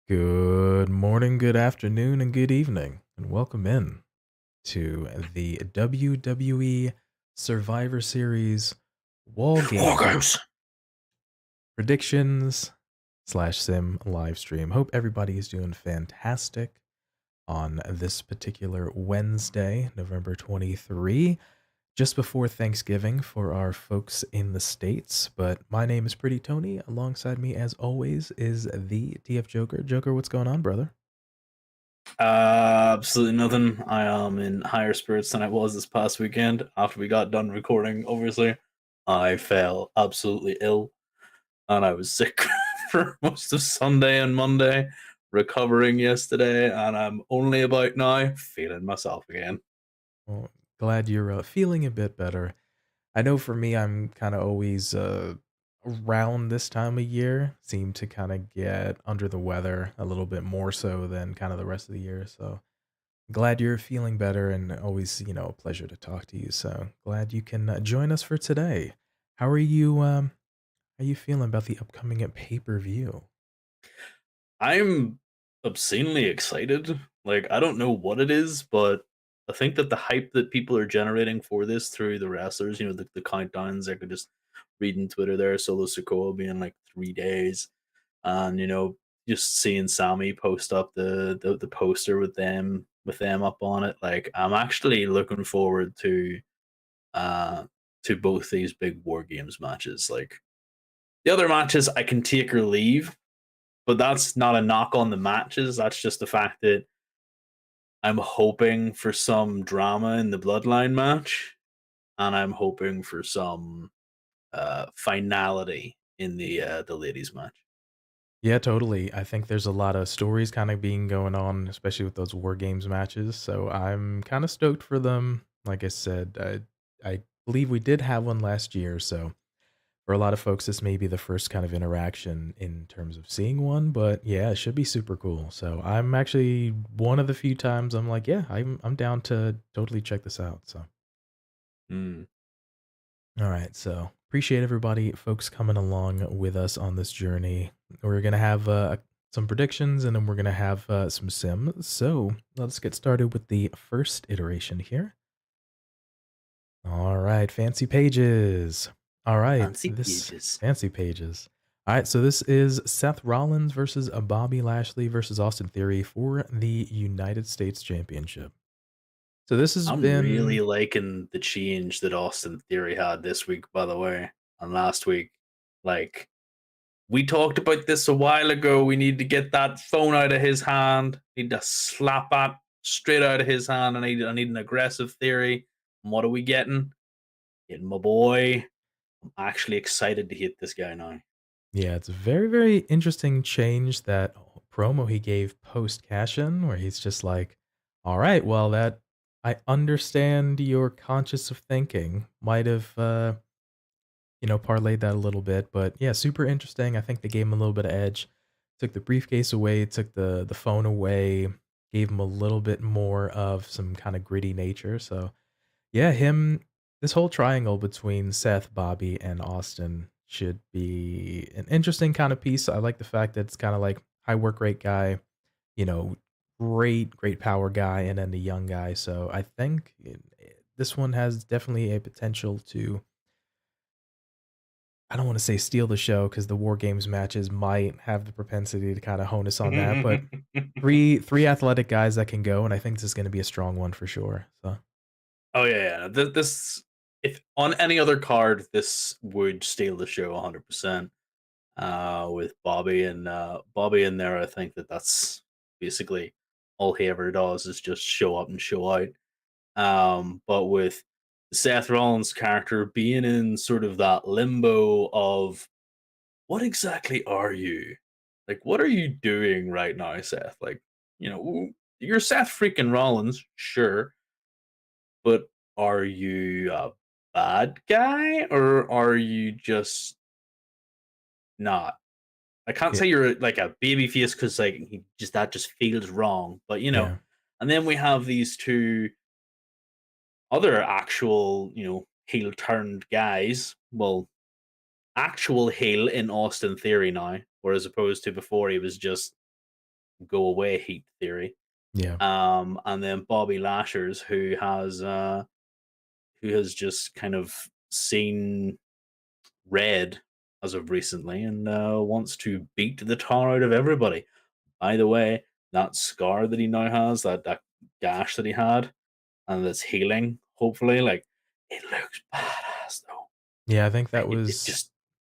Good morning, good afternoon, and good evening, and welcome in to the WWE Survivor Series WarGames predictions / sim live stream. Hope everybody is doing fantastic on this particular Wednesday, November 23, just before Thanksgiving for our folks in the States. But my name is PrettyTony. Alongside me, as always, is the TF0ker. Joker, what's going on, brother? Absolutely nothing. I am in higher spirits than I was this past weekend. After we got done recording, obviously, I fell absolutely ill, and I was sick for most of Sunday and Monday, recovering yesterday, and I'm only about now feeling myself again. Well, glad you're feeling a bit better. I know for me, I'm kind of always around this time of year, seem to kind of get under the weather a little bit more so than kind of the rest of the year. So glad you're feeling better, and always, a pleasure to talk to you. So glad you can join us for today. How are you feeling about the upcoming pay-per-view? I'm obscenely excited. Like, I don't know what it is, but I think that the hype that people are generating for this through the wrestlers, the countdowns, I could just read in Twitter there, Solo Sikoa being like 3 days, and just seeing Sami post up the poster with them up on it. Like, I'm actually looking forward uh to both these big war games matches. Like, the other matches I can take or leave, but that's not a knock on the matches. That's just the fact that I'm hoping for some drama in the Bloodline match, and I'm hoping for some finality in the ladies match. Yeah, totally. I think there's a lot of stories kind of being going on, especially with those War Games matches. So I'm kind of stoked for them. Like I said, I believe we did have one last year. So for a lot of folks, this may be the first kind of interaction in terms of seeing one. But yeah, it should be super cool. So I'm actually one of the few times I'm like, yeah, I'm down to totally check this out. So. Mm. All right, so appreciate everybody, folks, coming along with us on this journey. We're gonna have some predictions, and then we're gonna have some sim. So let's get started with the first iteration here. All right, fancy pages. All right, Fancy this pages. fancy pages. All right, so this is Seth Rollins versus Bobby Lashley versus Austin Theory for the United States Championship. So this has I'm really been liking the change that Austin Theory had this week, by the way, and last week. Like, we talked about this a while ago. We need to get that phone out of his hand. Need to slap that straight out of his hand. I need an aggressive Theory. And what are we getting? Getting my boy. I'm actually excited to hit this guy now. Yeah, it's a very, very interesting change, that promo he gave post cash in, where he's just like, all right, well, that I understand your conscious of thinking. Might have, parlayed that a little bit, but yeah, super interesting. I think they gave him a little bit of edge. Took the briefcase away, took the phone away, gave him a little bit more of some kind of gritty nature. So yeah, this whole triangle between Seth, Bobby, and Austin should be an interesting kind of piece. I like the fact that it's kind of like high work rate guy, you know, great power guy, and then the young guy. So I think this one has definitely a potential to, I don't want to say steal the show, because the War Games matches might have the propensity to kind of hone us on that. But three athletic guys that can go, and I think this is going to be a strong one for sure. So. Oh yeah, yeah. This, if on any other card, this would steal the show 100%. With Bobby in there, I think that's basically all he ever does is just show up and show out. But with Seth Rollins' character being in sort of that limbo of what exactly are you? Like, what are you doing right now, Seth? Like, you're Seth freaking Rollins, sure, but are you a bad guy or are you just not? I can't Yeah, say you're like a baby face because like that just feels wrong. But yeah, and then we have these two other actual, heel turned guys. Well, actual heel in Austin Theory now, whereas opposed to before he was just go away heat theory. yeah. And then Bobby Lashers, who has just kind of seen red as of recently and wants to beat the tar out of everybody. By the way, that scar that he now has, that gash that he had, and that's healing, hopefully, like, it looks badass though. Yeah, I think that Like, it was just,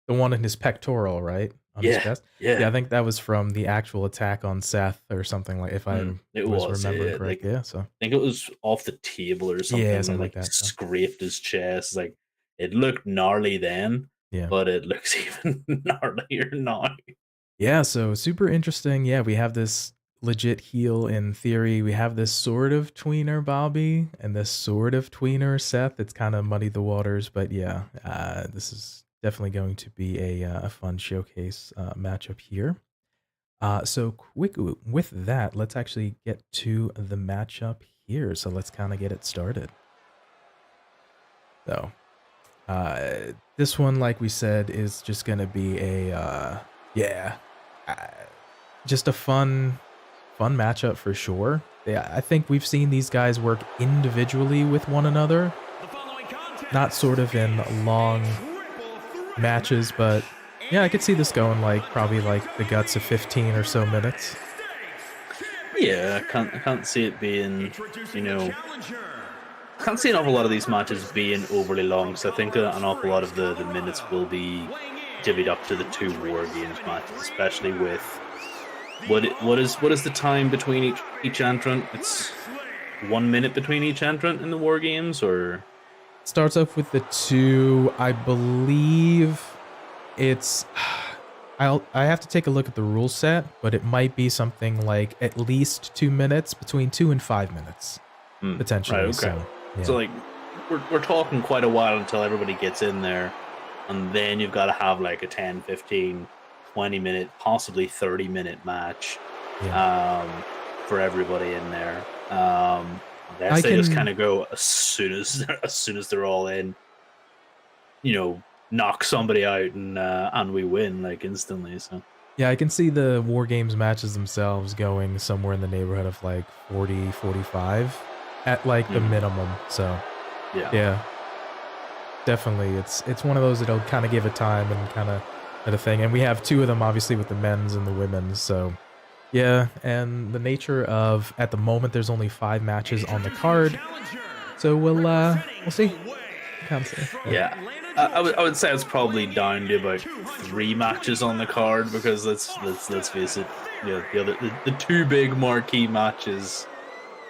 the one in his pectoral, right? On his yeah, chest? Yeah, yeah. I think that was from the actual attack on Seth or something, like, if I It was was, remembering yeah. Like, correctly. Yeah, so I think it was off the table or yeah, something, and something like like that, so scraped his chest. Like, it looked gnarly then, yeah. but it looks even gnarlier now. Yeah, so super interesting. Yeah, we have this legit heel in theory. We have this sort of tweener Bobby and this sort of tweener Seth. It's kind of muddy the waters, but yeah, this is definitely going to be a fun showcase matchup here. So quick with that, let's actually get to the matchup here. So let's kind of get it started. So This one, like we said, is just going to be a, uh, just a fun matchup for sure. Yeah, I think we've seen these guys work individually with one another, not sort of in long matches, but yeah, I could see this going like probably like the guts of 15 or so minutes. Yeah, I can't see it being, you know, I can't see an awful lot of these matches being overly long, so I think an awful lot of the minutes will be divvied up to the 2 WarGames matches, especially with what is the time between each entrant? It's 1 minute between each entrant in the WarGames, or Starts off with the 2, I believe it's I have to take a look at the rule set, but it might be something like at least 2 minutes, between 2 and 5 minutes, potentially. Right, okay. So like we're talking quite a while until everybody gets in there, and then you've got to have like a 10, 15, 20 minute, possibly 30-minute match for everybody in there. I say just kind of go as soon as they're all in, you know, knock somebody out and we win like instantly. So yeah, I can see the WarGames matches themselves going somewhere in the neighborhood of like 40, 45 at like the minimum. So yeah, definitely it's one of those that'll kind of give it time and kind of at a thing. And we have 2 of them obviously with the men's and the women's. So yeah, and the nature of at the moment there's only 5 matches on the card. So we'll see. Yeah. I would say it's probably down to about 3 matches on the card, because let's face it, the 2 big marquee matches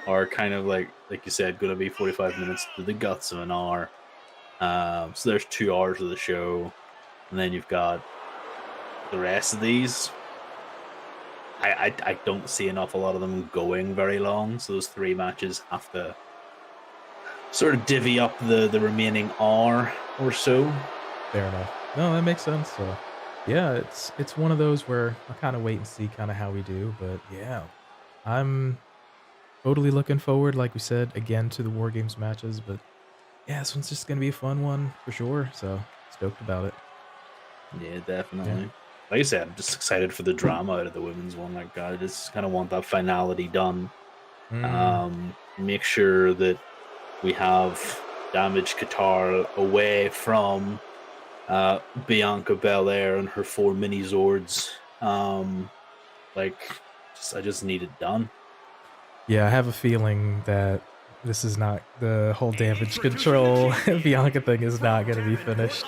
are kind of like you said, going to be 45 minutes to the guts of an hour. So there's 2 hours of the show, and then you've got the rest of these. I don't see an awful lot of them going very long, so those 3 matches have to sort of divvy up the remaining hour or so. Fair enough. No, that makes sense. So yeah, it's one of those where I'll kind of wait and see kind of how we do. But yeah, I'm totally looking forward, like we said, again to the WarGames matches. But yeah, this one's just going to be a fun one for sure. So stoked about it. Yeah, definitely. Yeah. Like I said, I'm just excited for the drama out of the women's one. Like, I just kind of want that finality done. Make sure that we have damaged Qatar away from Bianca Belair and her 4 mini Zords. I just need it done. Yeah, I have a feeling that this is not the whole damage control Bianca thing is not going to be finished.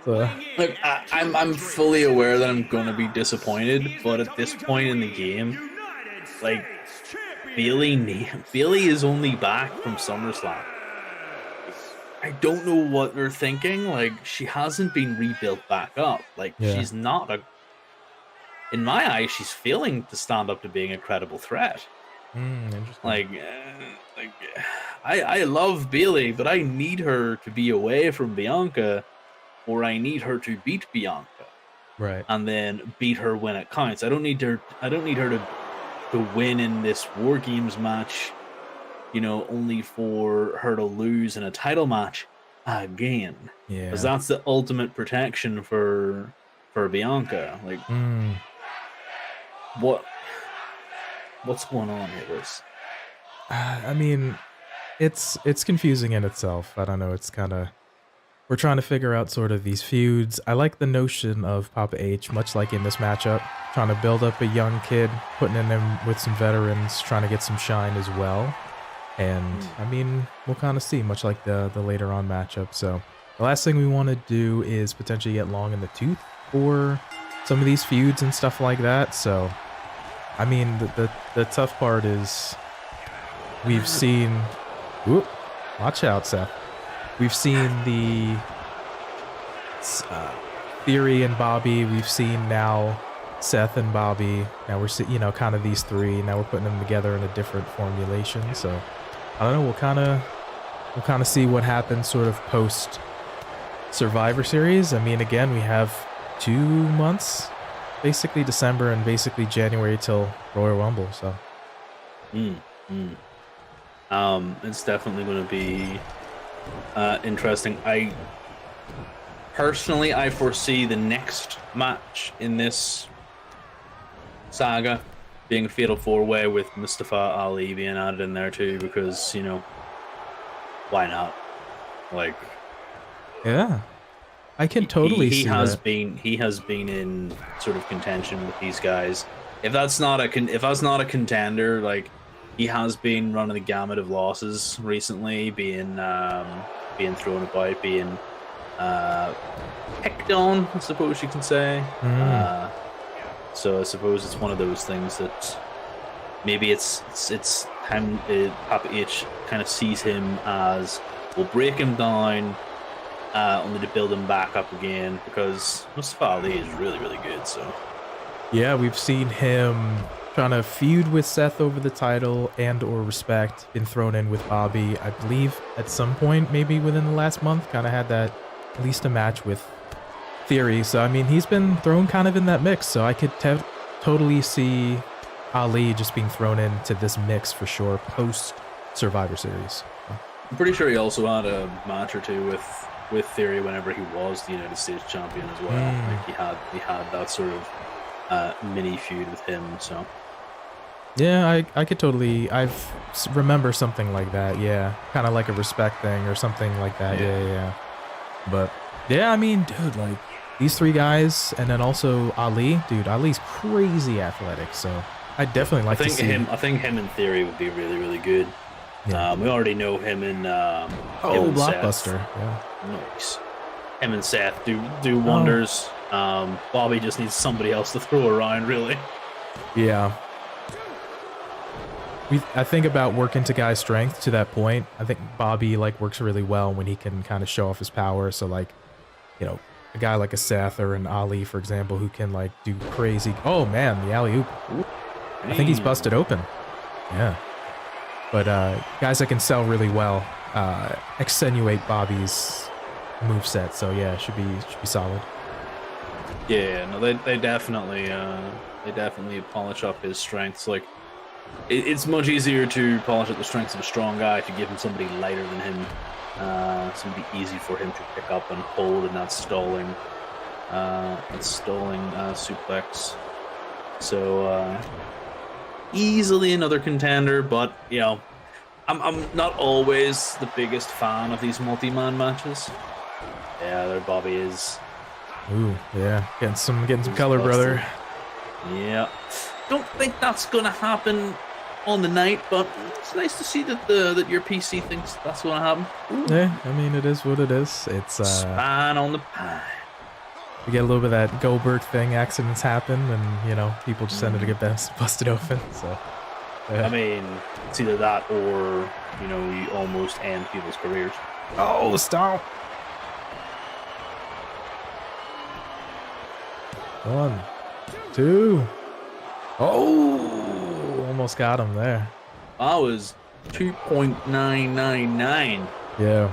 So look, I'm fully aware that I'm going to be disappointed, but at this point in the game, like Bayley is only back from SummerSlam. I don't know what they're thinking. Like, she hasn't been rebuilt back up. Like, she's not in my eyes, she's failing to stand up to being a credible threat. Interesting. I love Bayley, but I need her to be away from Bianca, or I need her to beat Bianca, right? And then beat her when it counts. I don't need her to win in this WarGames match, only for her to lose in a title match again. Yeah, because that's the ultimate protection for Bianca. Like, what's going on here, Liz? I mean, it's confusing in itself. I don't know. It's kind of, we're trying to figure out sort of these feuds. I like the notion of Papa H, much like in this matchup, trying to build up a young kid, putting in them with some veterans, trying to get some shine as well. And I mean, we'll kind of see, much like the later on matchup. So the last thing we want to do is potentially get long in the tooth for some of these feuds and stuff like that. So, I mean, the tough part is we've seen, whoop, watch out, Seth. We've seen the Theory and Bobby. We've seen now Seth and Bobby. Now we're seeing, kind of these 3. Now we're putting them together in a different formulation. So I don't know. We'll kind of see what happens sort of post Survivor Series. I mean, again, we have 2 months, basically December and basically January till Royal Rumble. So it's definitely going to be interesting. Personally, I foresee the next match in this saga being a fatal 4-way with Mustafa Ali being added in there too, because, you know, why not? Like, yeah, I can totally see that. He has been in sort of contention with these guys. If that's not a contender, like, he has been running the gamut of losses recently, being thrown about, being picked on, I suppose you can say. So I suppose it's one of those things that maybe it's time Papa H kind of sees him as, we'll break him down, only to build him back up again, because Mustafa Ali is really, really good. So yeah, we've seen him trying to feud with Seth over the title and or respect, been thrown in with Bobby, I believe at some point, maybe within the last month, kind of had that, at least a match with Theory. So I mean, he's been thrown kind of in that mix, so I could totally see Ali just being thrown into this mix for sure post Survivor Series. I'm pretty sure he also had a match or two with Theory whenever he was the United States champion as well. Like he had that sort of mini feud with him. So yeah, I could totally, remember something like that. Yeah, kind of like a respect thing or something like that. Yeah. But yeah, I mean, dude, like, these three guys, and then also Ali. Dude, Ali's crazy athletic, so I definitely like to see him. I think him in Theory would be really, really good. Yeah. We already know him in Blockbuster. Seth. Yeah. Nice. Him and Seth do wonders. Bobby just needs somebody else to throw around, really. Yeah. I think about working to guys' strength to that point. I think Bobby like works really well when he can kind of show off his power. So like, you know, a guy like a Seth or an Ali, for example, who can like do crazy. Oh man, the alley-oop. I think he's busted open. Yeah. But guys that can sell really well accentuate Bobby's moveset. So yeah, should be solid. Yeah, no, they definitely polish up his strengths. Like, it's much easier to polish up the strengths of a strong guy to give him somebody lighter than him, somebody easy for him to pick up and hold in that stalling suplex. So easily another contender, but you know, I'm not always the biggest fan of these multi-man matches. Yeah, there Bobby is. Ooh, yeah, getting some color, brother. Yeah, don't think that's gonna happen on the night, but it's nice to see that that your PC thinks that's gonna happen. Ooh. Yeah, I mean, it is what it is. It's spine on the pie. We get a little bit of that Goldberg thing. Accidents happen, and you know, people just ended to get busted open. So, yeah. I mean, it's either that or, you know, you almost end people's careers. Oh, stop! 1, 2. Oh, almost got him there. That was 2.999. Yeah.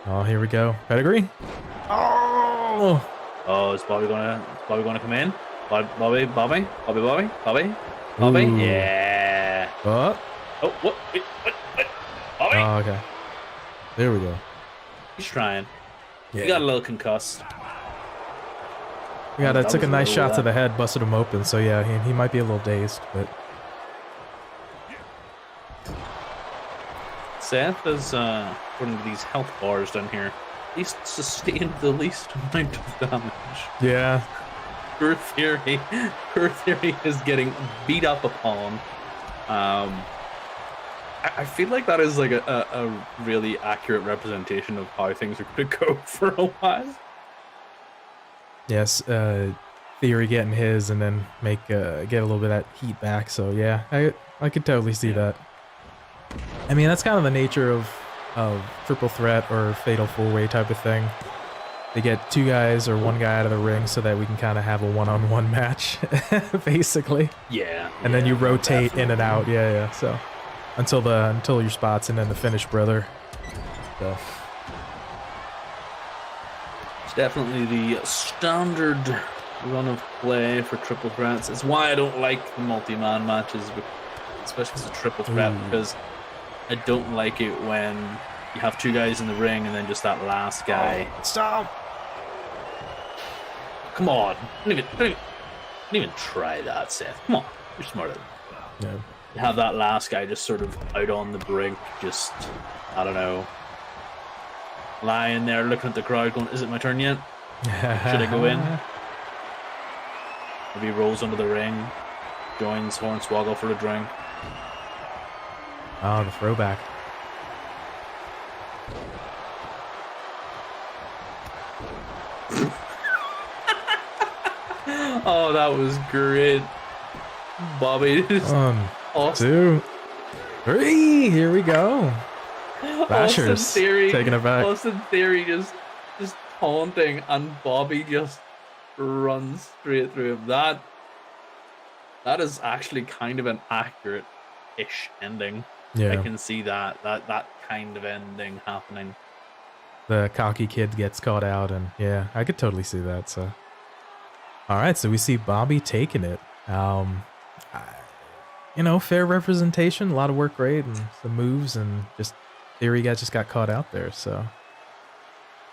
Oh, here we go. Pedigree. Oh. Oh, is Bobby gonna come in? Bobby. Ooh. Yeah. What? Oh, what? Wait, what? Bobby. Oh, okay. There we go. He's trying. Yeah. He got a little concussed. Yeah, that took a nice shot to the head, busted him open. So yeah, he might be a little dazed, but Seth is, according to these health bars down here, he's sustained the least amount of damage. yeah. Her Theory is getting beat up upon. I feel like that is like a really accurate representation of how things are going to go for a while. Yes, Theory getting his and then get a little bit of that heat back. So yeah, I could totally see that. I mean, that's kind of the nature of triple threat or fatal 4-way type of thing. They get 2 guys or 1 guy out of the ring so that we can kind of have a one-on-one match, basically. Yeah. And then you rotate in and out. Yeah. So until your spot's and then the finish, brother. So. It's definitely the standard run of play for triple threats. It's why I don't like the multi-man matches, especially as a triple threat, because I don't like it when you have two guys in the ring, and then just that last guy. Stop! Come on, don't even try that, Seth. Come on, you're smarter than that. Yeah. You have that last guy just sort of out on the brink, just, I don't know, lying there looking at the crowd going, is it my turn yet? Should I go in? Maybe he rolls under the ring, joins Hornswoggle for a drink. Oh, the throwback. Oh, that was great. Bobby just... 1, 2, 3. Here we go. Bashers taking it back. Austin Theory just taunting, and Bobby just runs straight through him. That is actually kind of an accurate-ish ending. Yeah. I can see that kind of ending happening. The cocky kid gets caught out, and yeah, I could totally see that. So, all right, so we see Bobby taking it. Fair representation, a lot of work rate, and some moves, and just Theory guy just got caught out there. So,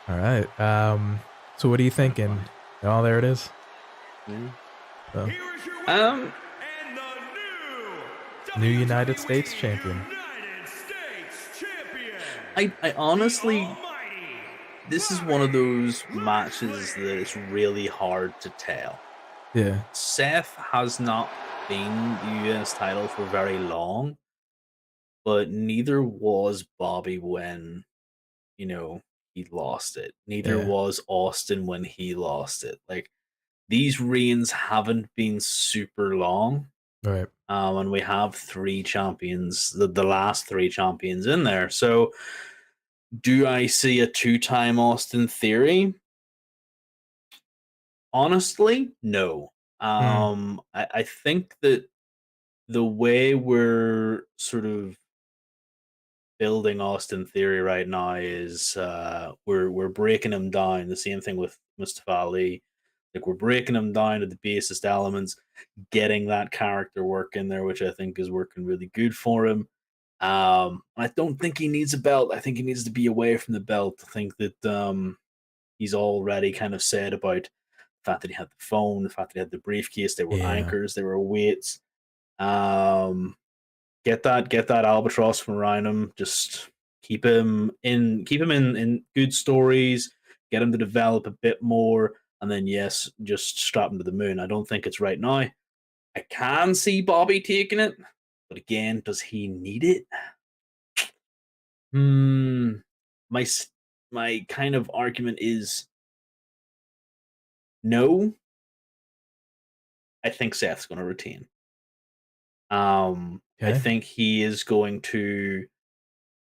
all right. So what are you thinking? Oh, there it is. So, new United States champion. I honestly, this is one of those matches that is really hard to tell. Yeah. Seth has not been the US title for very long, but neither was Bobby when, he lost it. Neither was Austin when he lost it. Like, these reigns haven't been super long. Right. And we have 3 champions, the last 3 champions in there. So, do I see a 2-time Austin Theory? Honestly, no. I think that the way we're sort of building Austin Theory right now is we're breaking him down. The same thing with Mustafa Ali. Like, we're breaking him down to the basest elements, getting that character work in there, which I think is working really good for him. I don't think he needs a belt. I think he needs to be away from the belt. I think that he's already kind of said about the fact that he had the phone, the fact that he had the briefcase. They were anchors, they were weights. Get that albatross from around him. Just keep him in good stories. Get him to develop a bit more, and then just strap him to the moon. I don't think it's right now. I can see Bobby taking it, but again, does he need it? My kind of argument is no. I think Seth's going to retain. I think he is going to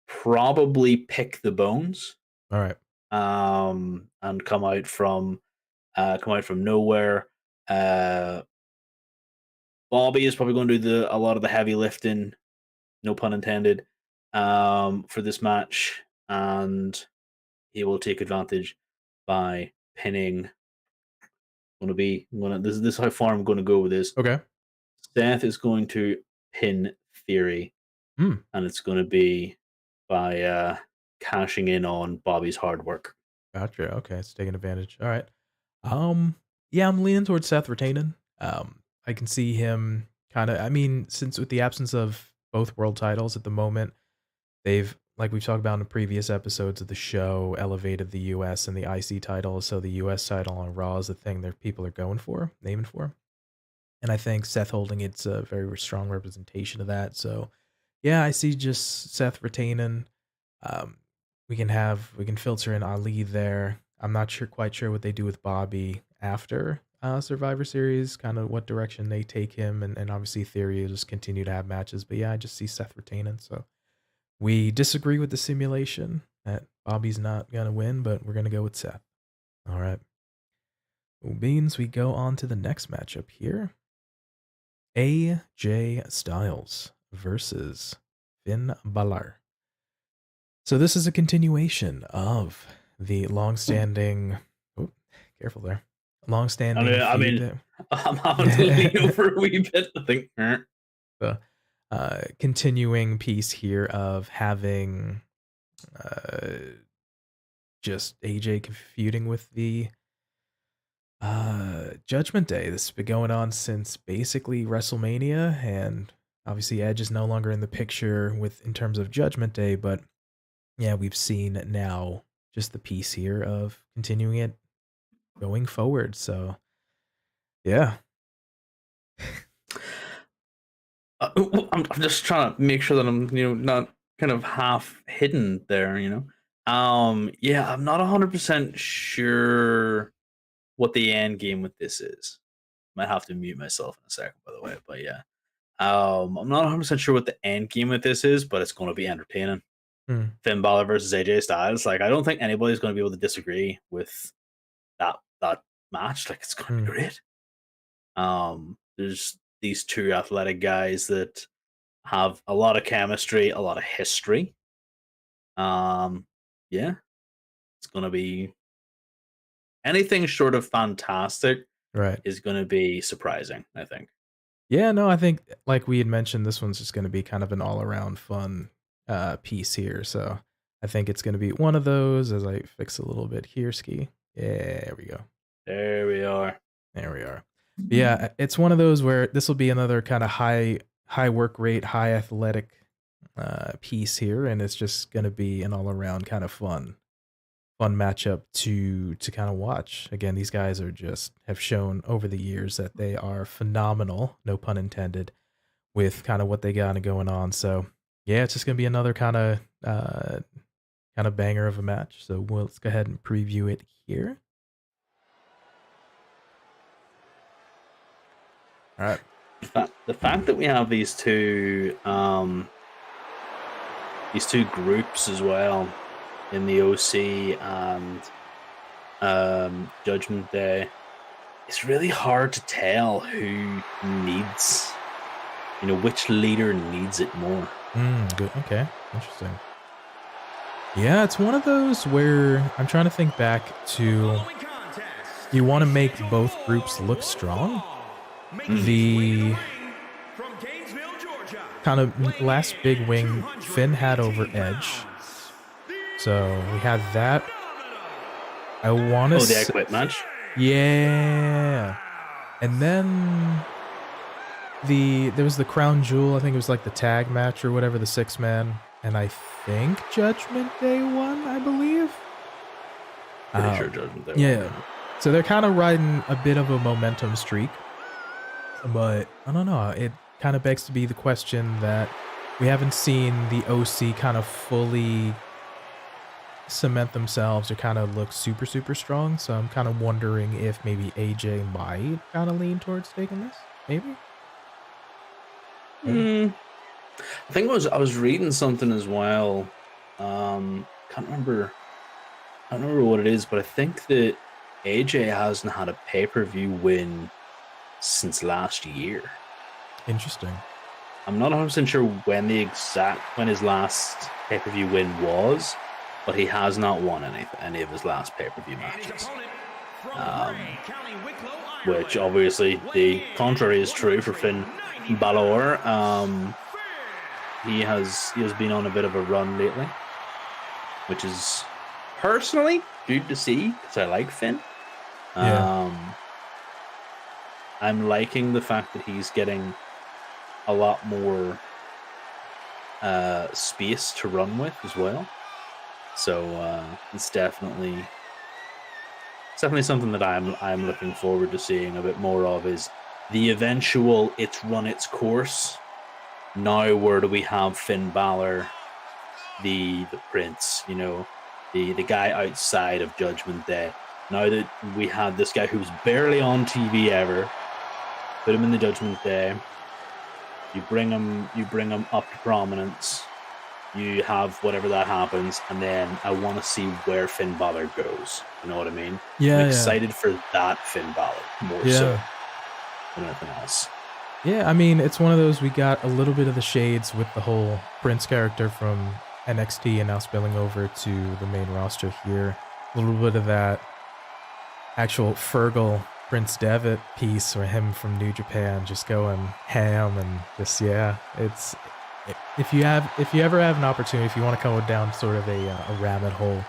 probably pick the bones. All right. And come out from nowhere. Bobby is probably going to do a lot of the heavy lifting, no pun intended, for this match, and he will take advantage by pinning. This is how far I'm going to go with this. Okay. Seth is going to pin Theory, and it's going to be by cashing in on Bobby's hard work. Gotcha. Okay, it's taking advantage. All right. Yeah, I'm leaning towards Seth retaining. I can see him kind of. I mean, since with the absence of both world titles at the moment, they've, like we've talked about in the previous episodes of the show, elevated the US and the IC title. So the US title on Raw is the thing that people are aiming for. And I think Seth holding it's a very strong representation of that. So yeah, I see just Seth retaining. We can filter in Ali there. I'm not quite sure what they do with Bobby after Survivor Series, kind of what direction they take him, and obviously Theory will just continue to have matches. But yeah, I just see Seth retaining. So we disagree with the simulation that Bobby's not gonna win, but we're gonna go with Seth. All right. Beans, we go on to the next matchup here. AJ Styles versus Finn Bálor. So this is a continuation of the long-standing. Oh, careful there. Long-standing. I'm having to lean over a wee bit. I think the continuing piece here of having just AJ feuding with the Judgment Day. This has been going on since basically WrestleMania, and obviously Edge is no longer in the picture in terms of Judgment Day, but yeah, we've seen now just the piece here of continuing it going forward. So yeah. I'm just trying to make sure that I'm, not kind of half hidden there, Yeah, I'm not 100% sure what the end game with this is. Might have to mute myself in a second, by the way, but yeah. I'm not 100% sure what the end game with this is, but it's going to be entertaining. Finn Balor versus AJ Styles. Like, I don't think anybody's going to be able to disagree with that match. Like, it's going to be great. There's these two athletic guys that have a lot of chemistry, a lot of history. Yeah, it's going to be anything short of fantastic. Right. Is going to be surprising, I think. Yeah, no, I think like we had mentioned, this one's just going to be kind of an all-around fun piece here. So I think it's going to be one of those as I fix a little bit here, Ski. Yeah, there we go. There we are. There we are. But yeah, it's one of those where this will be another kind of high work rate, high athletic piece here, and it's just going to be an all-around kind of fun matchup to kind of watch. Again, these guys have shown over the years that they are phenomenal, no pun intended, with kind of what they got going on. So yeah, it's just gonna be another kind of banger of a match. So let's go ahead and preview it here. All right. The fact that we have these two groups as well in the OC and Judgment Day, it's really hard to tell who needs, which leader needs it more. Good. Okay. Interesting. Yeah, it's one of those where I'm trying to think back to, you want to make both groups look strong. The kind of last big wing Finn had over Edge. So we had that. I want to. The I Quit match. Yeah, and then there was the Crown Jewel. I think it was like the tag match or whatever, the 6-man, and I think Judgment Day won. I believe. Pretty sure Judgment Day. Yeah, won. So they're kind of riding a bit of a momentum streak, but I don't know. It kind of begs to be the question that we haven't seen the OC kind of fully cement themselves or kind of look super, super strong. So I'm kind of wondering if maybe AJ might kind of lean towards taking this. Maybe. I think I was reading something as well. Can't remember what it is, but I think that AJ hasn't had a pay-per-view win since last year. Interesting. I'm not 100% sure when his last pay-per-view win was, but he has not won any of his last pay-per-view matches. Which obviously the contrary is true for Finn Bálor. He has been on a bit of a run lately, which is personally good to see because I like Finn. I'm liking the fact that he's getting a lot more space to run with as well. So it's definitely something that I'm looking forward to seeing a bit more of, is the eventual it's run its course. Now where do we have Finn Bálor, the prince, the guy outside of Judgment Day? Now that we had this guy who's barely on TV ever, put him in the Judgment Day, you bring him up to prominence, you have whatever that happens, and then I want to see where Finn Bálor goes. You know what I mean? Yeah. I'm excited for that Finn Bálor more so than anything else. Yeah, I mean, it's one of those, we got a little bit of the shades with the whole Prince character from NXT and now spilling over to the main roster here. A little bit of that actual Fergal Prince Devitt piece, or him from New Japan just going ham, and just, it's if you ever have an opportunity, if you want to go down sort of a rabbit hole,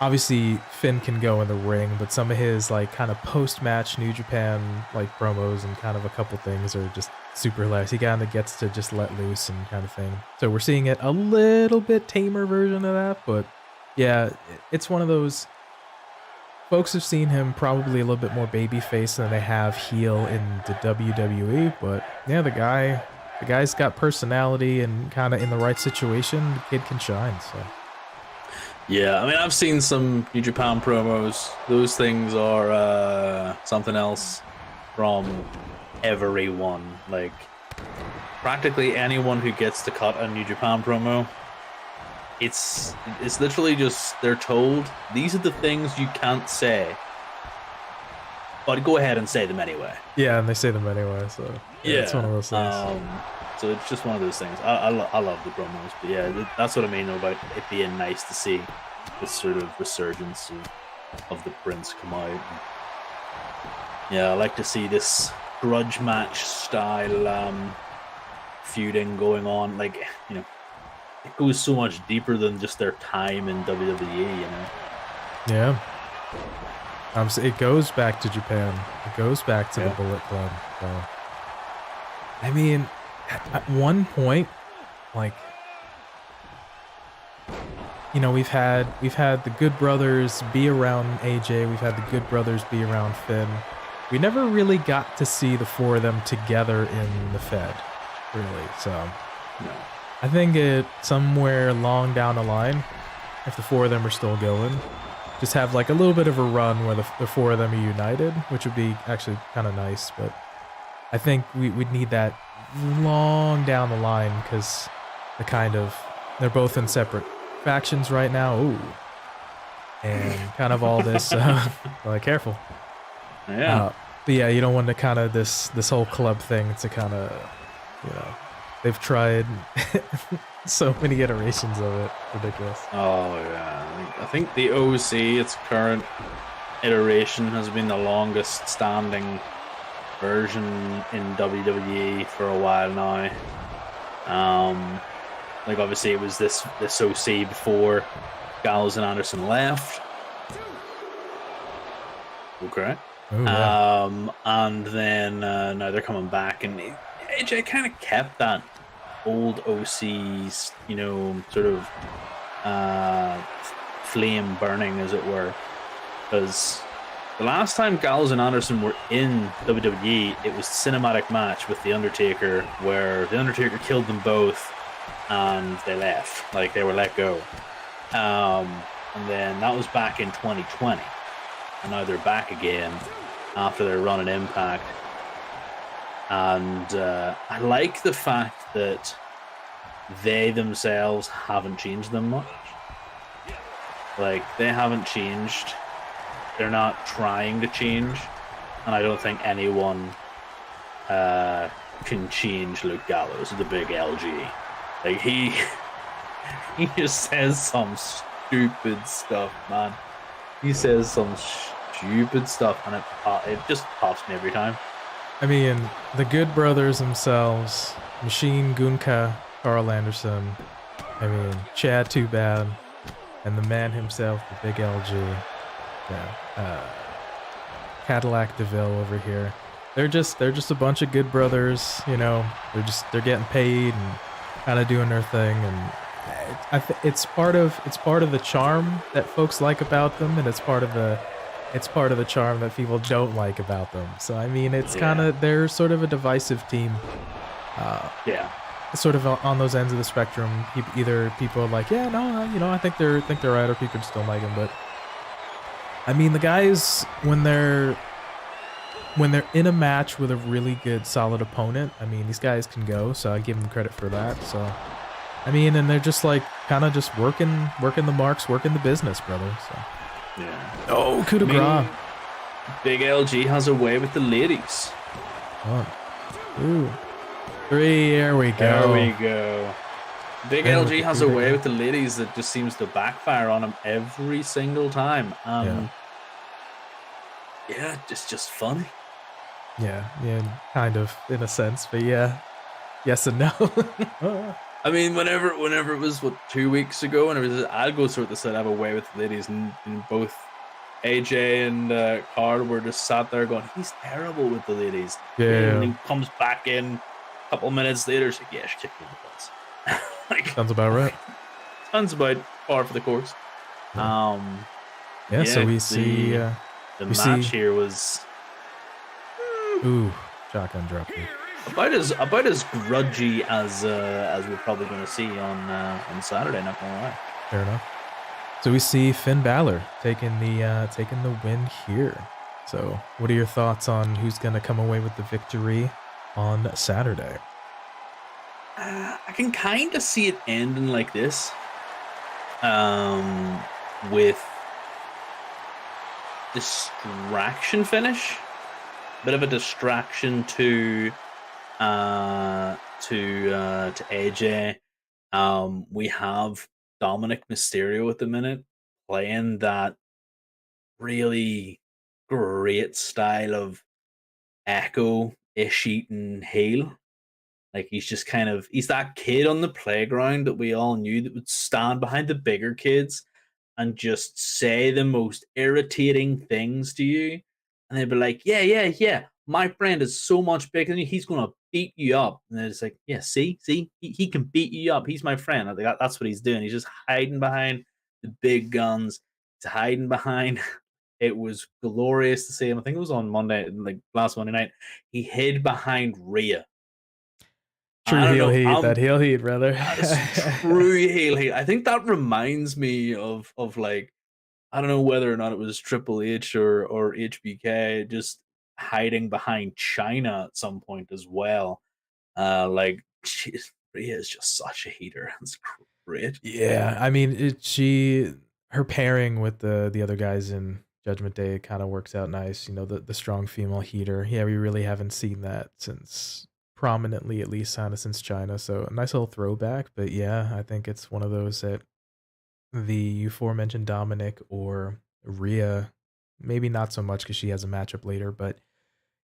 obviously Finn can go in the ring, but some of his like kind of post-match New Japan like promos and kind of a couple things are just super hilarious. He kind of gets to just let loose and kind of thing. So we're seeing it a little bit tamer version of that, but yeah, it's one of those. Folks have seen him probably a little bit more babyface than they have heel in the WWE, but yeah, the guy's got personality and kind of in the right situation, the kid can shine. So yeah, I mean, I've seen some New Japan promos. Those things are something else from everyone. Like, practically anyone who gets to cut a New Japan promo, it's literally just, they're told, these are the things you can't say, but go ahead and say them anyway. Yeah, and they say them anyway, so yeah, it's one of those things. So it's just one of those things. I love the promos, but yeah, that's what I mean about it being nice to see this sort of resurgence of the Prince come out. Yeah, I like to see this grudge match style feuding going on. Like, you know, it goes so much deeper than just their time in WWE, you know? Yeah. It goes back to Japan. It goes back to the Bullet Club. So, I mean, at one point, like, you know, we've had the Good Brothers be around AJ. We've had the Good Brothers be around Finn. We never really got to see the four of them together in the Fed, really. So, no. I think it somewhere long down the line, if the four of them are still going, just have like a little bit of a run where the four of them are united, which would be actually kind of nice. But I think we'd need that long down the line because they're both in separate factions right now. Ooh. And kind of all this, careful. Yeah. But yeah, you don't want to kind of this whole club thing to kind of, you know, they've tried so many iterations of it. Ridiculous. Oh, yeah. I think the OC, its current iteration, has been the longest standing version in WWE for a while now. Like, obviously, it was this OC before Gallows and Anderson left. Okay. Ooh, yeah. And then now they're coming back, and AJ kind of kept that old OC's, you know, sort of flame burning, as it were. Because the last time Gallows and Anderson were in WWE, it was a cinematic match with The Undertaker, where The Undertaker killed them both, and they left. Like, they were let go. And then that was back in 2020. And now they're back again after their run in Impact. And I like the fact that they themselves haven't changed them much. Like, they haven't changed. They're not trying to change. And I don't think anyone can change Luke Gallows, the big LG. Like, he just says some stupid stuff, man. He says some stupid stuff, and it just pops me every time. I mean, the Good Brothers themselves, Machine, Gunka, Carl Anderson, I mean, Chad Too Bad, and the man himself, the big LG, Cadillac DeVille over here. They're just a bunch of good brothers, you know. They're getting paid and kind of doing their thing, and it's part of the charm that folks like about them, and it's part of the charm that people don't like about them. So I mean, it's kind of, they're sort of a divisive team. Sort of on those ends of the spectrum. Either people are like, yeah, no, you know, I think they're right, or people just don't like them. But I mean, the guys, when they're in a match with a really good, solid opponent, I mean, these guys can go. So I give them credit for that. So I mean, and they're just like kind of just working the marks, working the business, brother. So. Yeah. Oh, coup de grace. Big LG has a way with the ladies. 1, 2, 3. There we go. There we go. Big LG has a way with the ladies that just seems to backfire on him every single time. Yeah, just funny. Yeah, kind of in a sense, but yeah. Yes and no. I mean, whenever it was 2 weeks ago, and it was, I'd go sort of said I have a way with the ladies, and both AJ and Carl were just sat there going, he's terrible with the ladies. And when Yeah, he comes back in a couple minutes later, it's like, yeah, she kicked me in the balls. Like, sounds about right. sounds about par for the course. Yeah. Yeah, so Yeah, we see the match here was ooh, shotgun drop kick. about as grudgy as we're probably going to see on Saturday. Not gonna lie. Fair enough. So we see Finn Balor taking the win here. So what are your thoughts on who's going to come away with the victory on Saturday? I can kind of see it ending like this, with distraction finish, bit of a distraction to AJ. We have Dominic Mysterio at the minute playing that really great style of Echo ish eating heel. Like he's just he's that kid on the playground that we all knew that would stand behind the bigger kids and just say the most irritating things to you. And they'd be like, yeah, yeah, yeah, my friend is so much bigger than you. He's going to beat you up. And it's like, yeah, see, he can beat you up. He's my friend. I think that's what he's doing. He's just hiding behind the big guns. He's hiding behind. It was glorious to see him. I think it was on Monday, like last Monday night. He hid behind Rhea. True I don't heel know. heat, that heel heat, brother. That's true heel heat. I think that reminds me of like, I don't know whether or not it was Triple H or HBK just hiding behind China at some point as well. Like, geez, Rhea is just such a heater. It's great. Yeah, I mean, her pairing with the other guys in Judgment Day kind of works out nice. You know, the strong female heater. Yeah, we really haven't seen that since prominently, at least, kind of since China. So a nice little throwback. But yeah, I think it's one of those that the aforementioned Dominic or Rhea, maybe not so much because she has a matchup later, but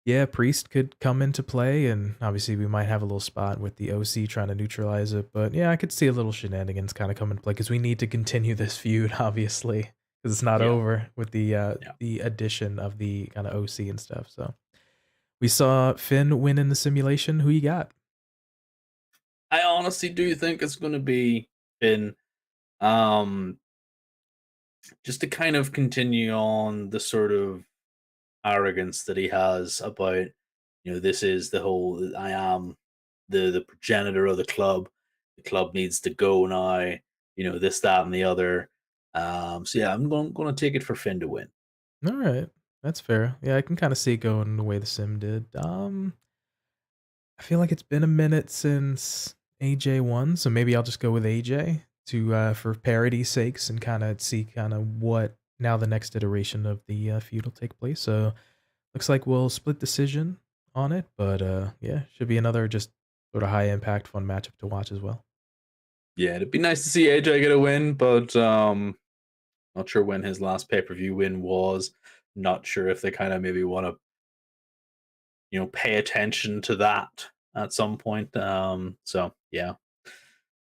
yeah, Priest could come into play, and obviously we might have a little spot with the OC trying to neutralize it. But yeah, I could see a little shenanigans kind of come into play because we need to continue this feud, obviously, because it's not Yeah. over with the addition of the kind of OC and stuff. So we saw Finn win in the simulation. Who you got? I honestly do think it's going to be Finn. Um, just to kind of continue on the sort of arrogance that he has about, this is the whole, I am the progenitor of the club. The club needs to go now. This, that, and the other. So yeah, I'm going to take it for Finn to win. All right, that's fair. Yeah, I can kind of see it going the way the sim did. I feel like it's been a minute since AJ won, so maybe I'll just go with AJ to for parity's sakes and kind of see kind of what now the next iteration of the feud will take place. So looks like we'll split decision on it, but yeah, should be another just sort of high impact fun matchup to watch as well. Yeah, it'd be nice to see AJ get a win, but not sure when his last pay-per-view win was. Not sure if they kind of maybe want to, pay attention to that at some point. So yeah,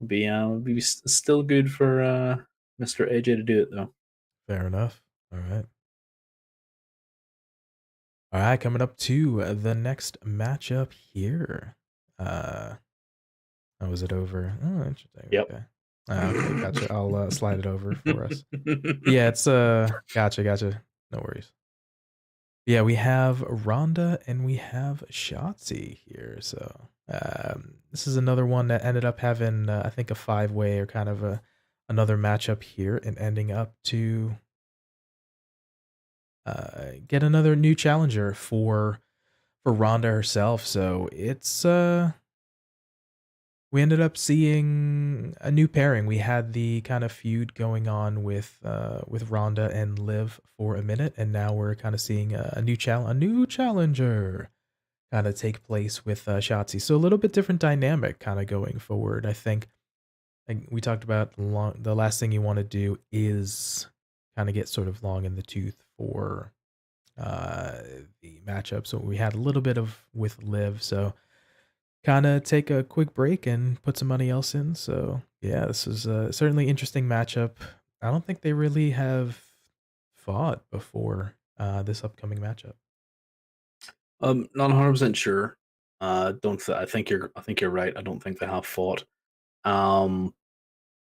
be still good for Mr. AJ to do it though. Fair enough. All right. All right, coming up to the next matchup here. Oh, was it over? Oh, interesting. Yep. Okay. Okay, gotcha. I'll slide it over for us. Yeah, it's gotcha. No worries. Yeah, we have Ronda and we have Shotzi here. So this is another one that ended up having I think a 5-way or kind of another matchup here and ending up to get another new challenger for Ronda herself. So it's we ended up seeing a new pairing. We had the kind of feud going on with Ronda and Liv for a minute, and now we're kind of seeing a new challenger kind of take place with Shotzi. So a little bit different dynamic kind of going forward. I think like we talked about the last thing you want to do is kind of get sort of long in the tooth for the matchup. So we had a little bit of with Liv. So kind of take a quick break and put somebody else in. So yeah, this is certainly interesting matchup. I don't think they really have fought before this upcoming matchup. Not 100% sure. I think you're right. I don't think they have fought. Um,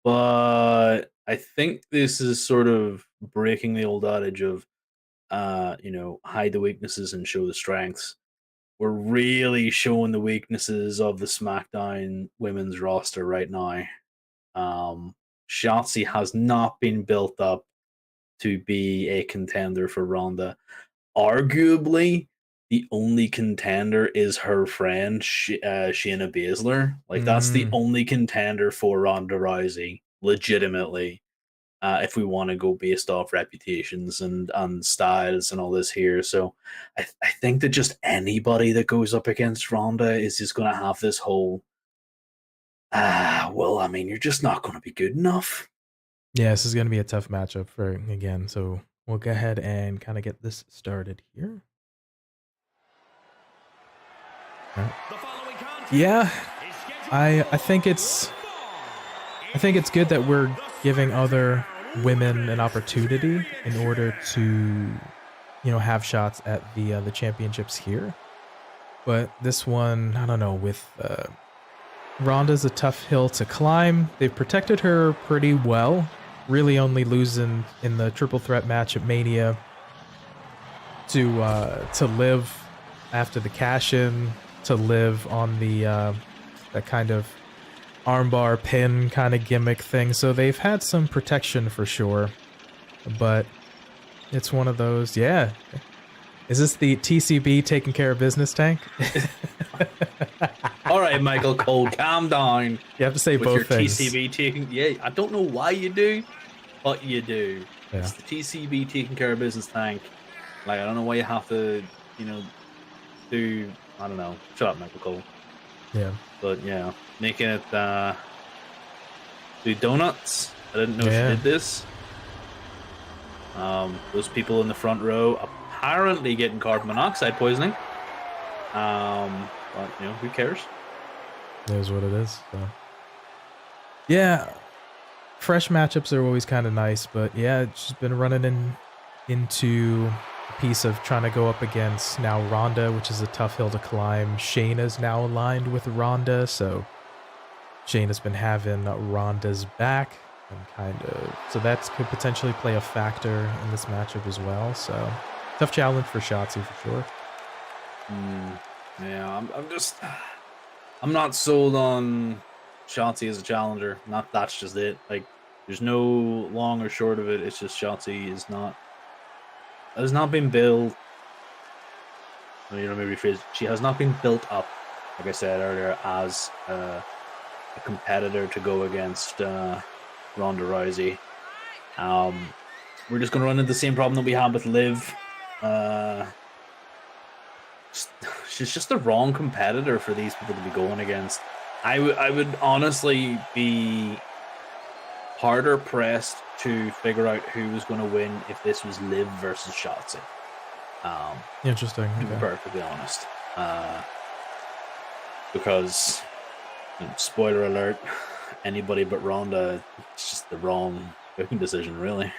but I think this is sort of breaking the old adage of, hide the weaknesses and show the strengths. We're really showing the weaknesses of the SmackDown women's roster right now. Shotzi has not been built up to be a contender for Ronda. Arguably, the only contender is her friend Shayna Baszler. Like that's the only contender for Ronda Rousey, legitimately. If we want to go based off reputations and styles and all this here, so I think that just anybody that goes up against Ronda is just going to have this whole. Well, I mean, you're just not going to be good enough. Yeah, this is going to be a tough matchup for again. So we'll go ahead and kind of get this started here. Right. Yeah, I think it's good that we're giving other women an opportunity in order to, have shots at the championships here. But this one, I don't know, with Ronda's a tough hill to climb. They've protected her pretty well, really only losing in the triple threat match at Mania to Liv after the cash-in, to Liv on the that kind of armbar pin kind of gimmick thing. So they've had some protection for sure, but it's one of those. Yeah, is this the TCB taking care of business tank? All right, Michael Cole, calm down. You have to say with both your things. TCB taking. Yeah, I don't know why you do, but you do. Yeah. It's the TCB taking care of business tank. Like I don't know why you have to, do. I don't know. Shut up, Michael Cole. Yeah. But yeah, making it do donuts. I didn't know she did this. Those people in the front row apparently getting carbon monoxide poisoning. But who cares? It is what it is. So. Yeah, fresh matchups are always kind of nice, but yeah, it's just been running into a piece of trying to go up against now Ronda, which is a tough hill to climb. Shayna's now aligned with Ronda, so Shayna's been having Ronda's back, and so that could potentially play a factor in this matchup as well. So tough challenge for Shotzi for sure. Yeah, I'm not sold on Shotzi as a challenger. That's just it. Like, there's no long or short of it. It's just Shotzi has not been built. Maybe rephrase. She has not been built up, like I said earlier, as a competitor to go against Ronda Rousey. We're just going to run into the same problem that we had with Liv. She's just the wrong competitor for these people to be going against. I would honestly be harder pressed to figure out who was going to win if this was Liv versus Shotzi. Interesting. To be perfectly honest, because spoiler alert, anybody but Ronda, it's just the wrong booking decision, really.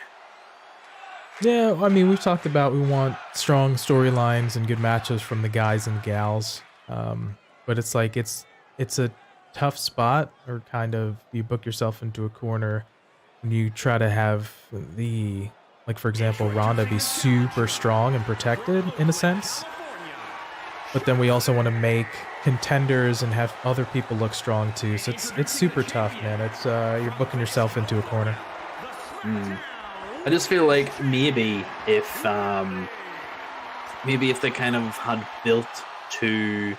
Yeah, I mean, we've talked about we want strong storylines and good matches from the guys and gals, but it's like it's a tough spot, or kind of you book yourself into a corner and you try to have for example, Ronda be super strong and protected in a sense, but then we also want to make contenders and have other people look strong too. So it's super tough, man. It's you're booking yourself into a corner. I just feel like maybe if they kind of had built to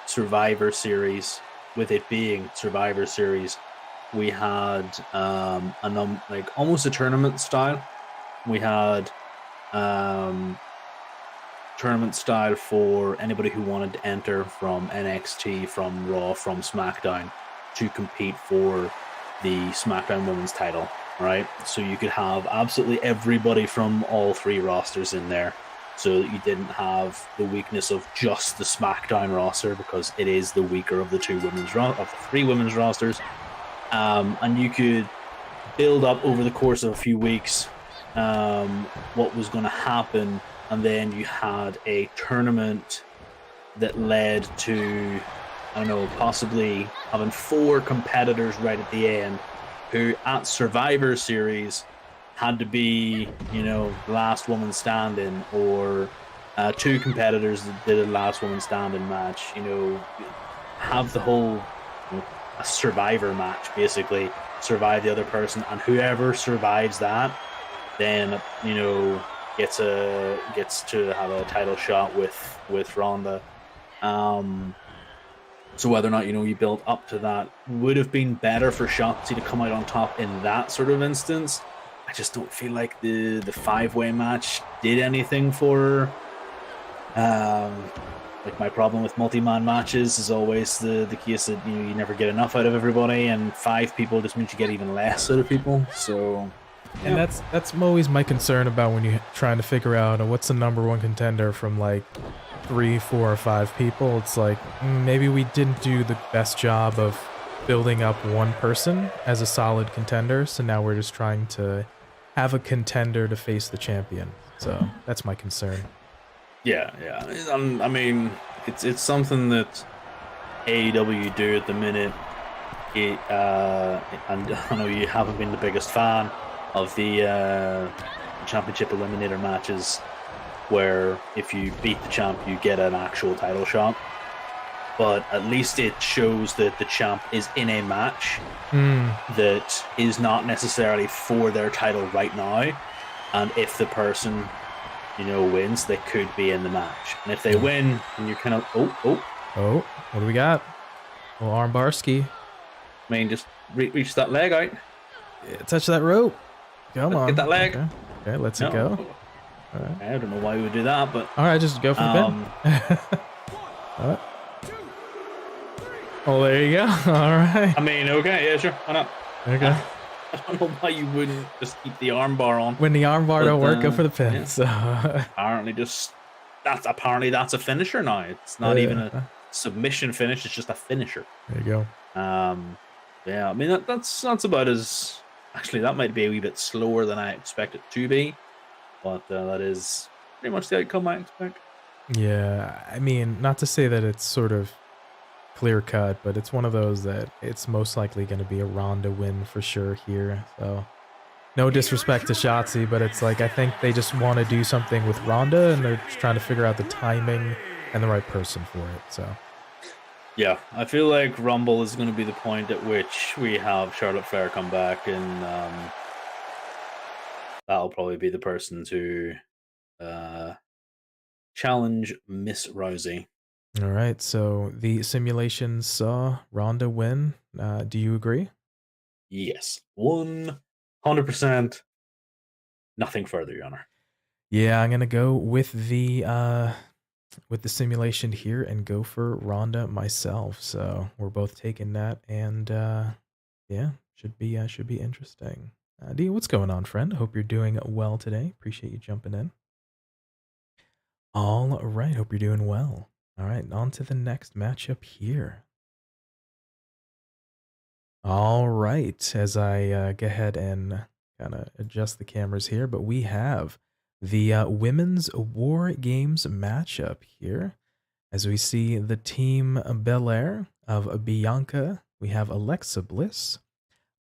Survivor Series, with it being Survivor Series, we had almost a tournament style. We had tournament style for anybody who wanted to enter from NXT, from Raw, from SmackDown to compete for the SmackDown Women's title. Right, so you could have absolutely everybody from all three rosters in there, so that you didn't have the weakness of just the SmackDown roster, because it is the weaker of the three women's rosters. And you could build up over the course of a few weeks what was going to happen, and then you had a tournament that led to, I don't know, possibly having 4 competitors right at the end who at Survivor Series had to be, last woman standing, or 2 competitors that did a last woman standing match, have the whole a survivor match, basically survive the other person, and whoever survives that then gets to have a title shot with Ronda. So whether or not you build up to that would have been better for Shotzi to come out on top in that sort of instance. I just don't feel like the 5-way match did anything for her. Like, my problem with multi-man matches is always the case that you never get enough out of everybody, and 5 people just means you get even less out of people. So, and that's always my concern about when you're trying to figure out what's the number 1 contender from like 3, 4, or 5 people. It's like maybe we didn't do the best job of building up one person as a solid contender, so now we're just trying to have a contender to face the champion. So that's my concern. Yeah. I mean, it's something that AEW do at the minute. And I know you haven't been the biggest fan of the championship eliminator matches, where if you beat the champ, you get an actual title shot. But at least it shows that the champ is in a match that is not necessarily for their title right now. And if the person wins, they could be in the match. And if they win, and you're kind of, what do we got? Well, armbarski. I mean, just reach that leg out. Yeah, touch that rope. Come on. Get that leg. Okay, let's it go. All right. I don't know why we would do that, but... All right, just go for the pin. All right. Oh, there you go. All right. I mean, okay, yeah, sure. Why not? Okay. I don't know why you wouldn't just keep the armbar on. When the armbar don't work, go for the pin. Yeah. So. Apparently that's a finisher now. It's not even a submission finish. It's just a finisher. There you go. Yeah, I mean that's about as... Actually, that might be a wee bit slower than I expect it to be, but that is pretty much the outcome I expect. Yeah, I mean, not to say that it's sort of clear cut, but it's one of those that it's most likely going to be a Ronda win for sure here. So, no disrespect to Shotzi, but it's like I think they just want to do something with Ronda, and they're just trying to figure out the timing and the right person for it. So. Yeah, I feel like Rumble is going to be the point at which we have Charlotte Flair come back, and that'll probably be the person to challenge Miss Rousey. All right, so the simulations saw Ronda win. Do you agree? Yes, 100%. Nothing further, Your Honor. Yeah, I'm gonna go with the simulation here and go for Ronda myself. So we're both taking that, and yeah, should be interesting. D, what's going on, friend? Hope you're doing well today. Appreciate you jumping in. All right, hope you're doing well. All right, on to the next matchup here. All right, as I go ahead and kind of adjust the cameras here, but we have the Women's War Games matchup here. As we see the team Belair of Bianca, we have Alexa Bliss,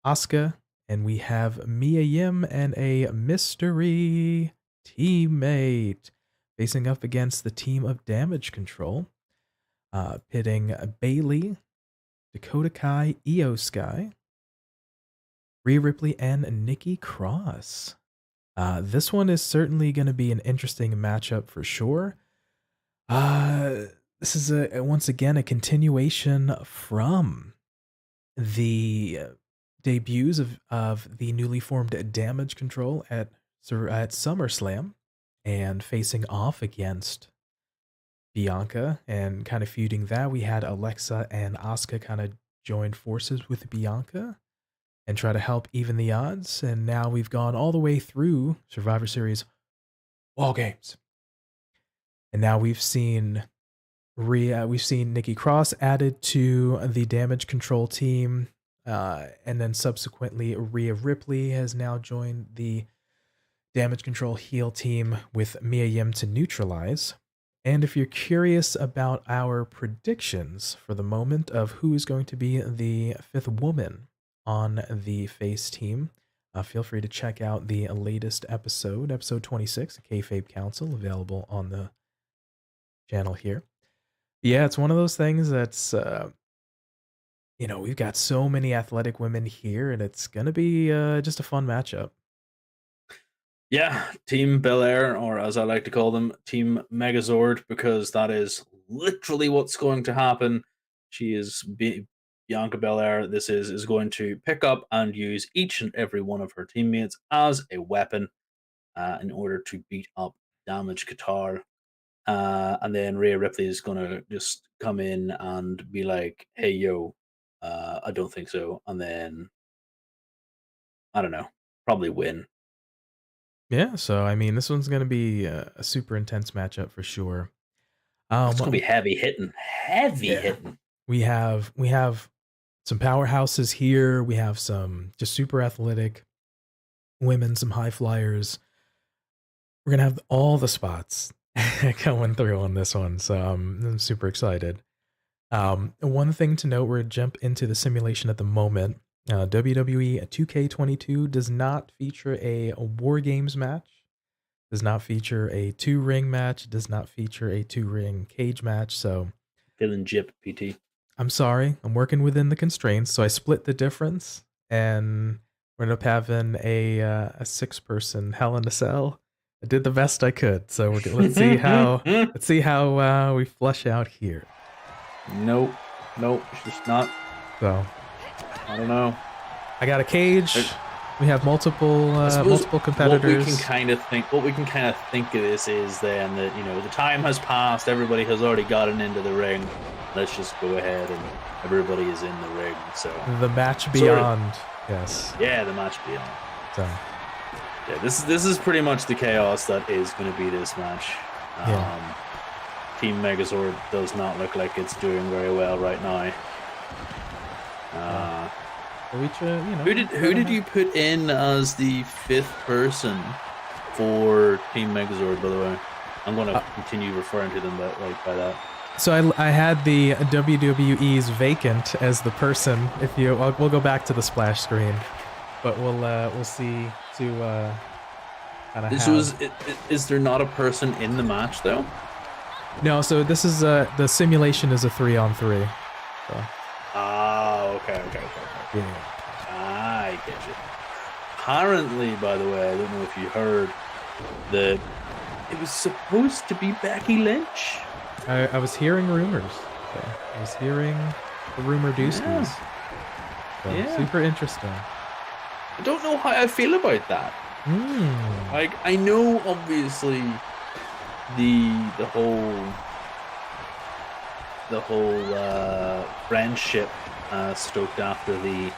Asuka, and we have Mia Yim and a mystery teammate facing up against the team of Damage Control, pitting Bayley, Dakota Kai, Io Sky, Rhea Ripley, and Nikki Cross. This one is certainly going to be an interesting matchup for sure. This is once again a continuation from the debuts of the newly formed Damage Control at SummerSlam, and facing off against Bianca and kind of feuding that. We had Alexa and Asuka kind of join forces with Bianca and try to help even the odds. And now we've gone all the way through Survivor Series WarGames. And now we've seen Nikki Cross added to the damage control team. And then subsequently, Rhea Ripley has now joined the damage control heel team with Mia Yim to neutralize. And if you're curious about our predictions for the moment of who is going to be the fifth woman on the face team, feel free to check out the latest episode 26, Kayfabe Council, available on the channel here. Yeah, it's one of those things that's, we've got so many athletic women here, and it's going to be just a fun matchup. Yeah, Team Belair, or as I like to call them, Team Megazord, because that is literally what's going to happen. She is Bianca Belair. This is going to pick up and use each and every one of her teammates as a weapon in order to beat up Damage Qatar. And then Rhea Ripley is going to just come in and be like, hey, yo, I don't think so. And then, I don't know, probably win. Yeah, so I mean, this one's going to be a super intense matchup for sure. It's going to be heavy hitting. Hitting. We have some powerhouses here. We have some just super athletic women, some high flyers. We're going to have all the spots going through on this one, so I'm super excited. One thing to note, we're going to jump into the simulation at the moment. WWE 2K22 does not feature a WarGames match, does not feature a 2-ring match, does not feature a 2-ring cage match, so... Feeling gypped, PT. I'm sorry, I'm working within the constraints, so I split the difference, and we're going to have having a 6-person Hell in a Cell. I did the best I could, so let's see how we flush out here. Nope, it's just not. So... I don't know. I got a cage. We have multiple competitors. What we can kind of think of this is then that the time has passed. Everybody has already gotten into the ring. Let's just go ahead and everybody is in the ring. So the match beyond, yes. Yeah, the match beyond. So yeah, this is pretty much the chaos that is going to be this match. Team Megazord does not look like it's doing very well right now. Who did you put in as the 5th person for Team Megazord, by the way? I'm going to continue referring to them by that. So I had the WWE's Vacant as the person. We'll go back to the splash screen, but we'll see to kind of. Is there not a person in the match though? No. So this is the simulation is a 3-on-3. So. Okay. Yeah. I get you. Apparently, by the way, I don't know if you heard that it was supposed to be Becky Lynch. I was hearing rumors. So I was hearing the rumor dooskies. So super interesting. I don't know how I feel about that. Like, I know obviously the whole friendship stoked after the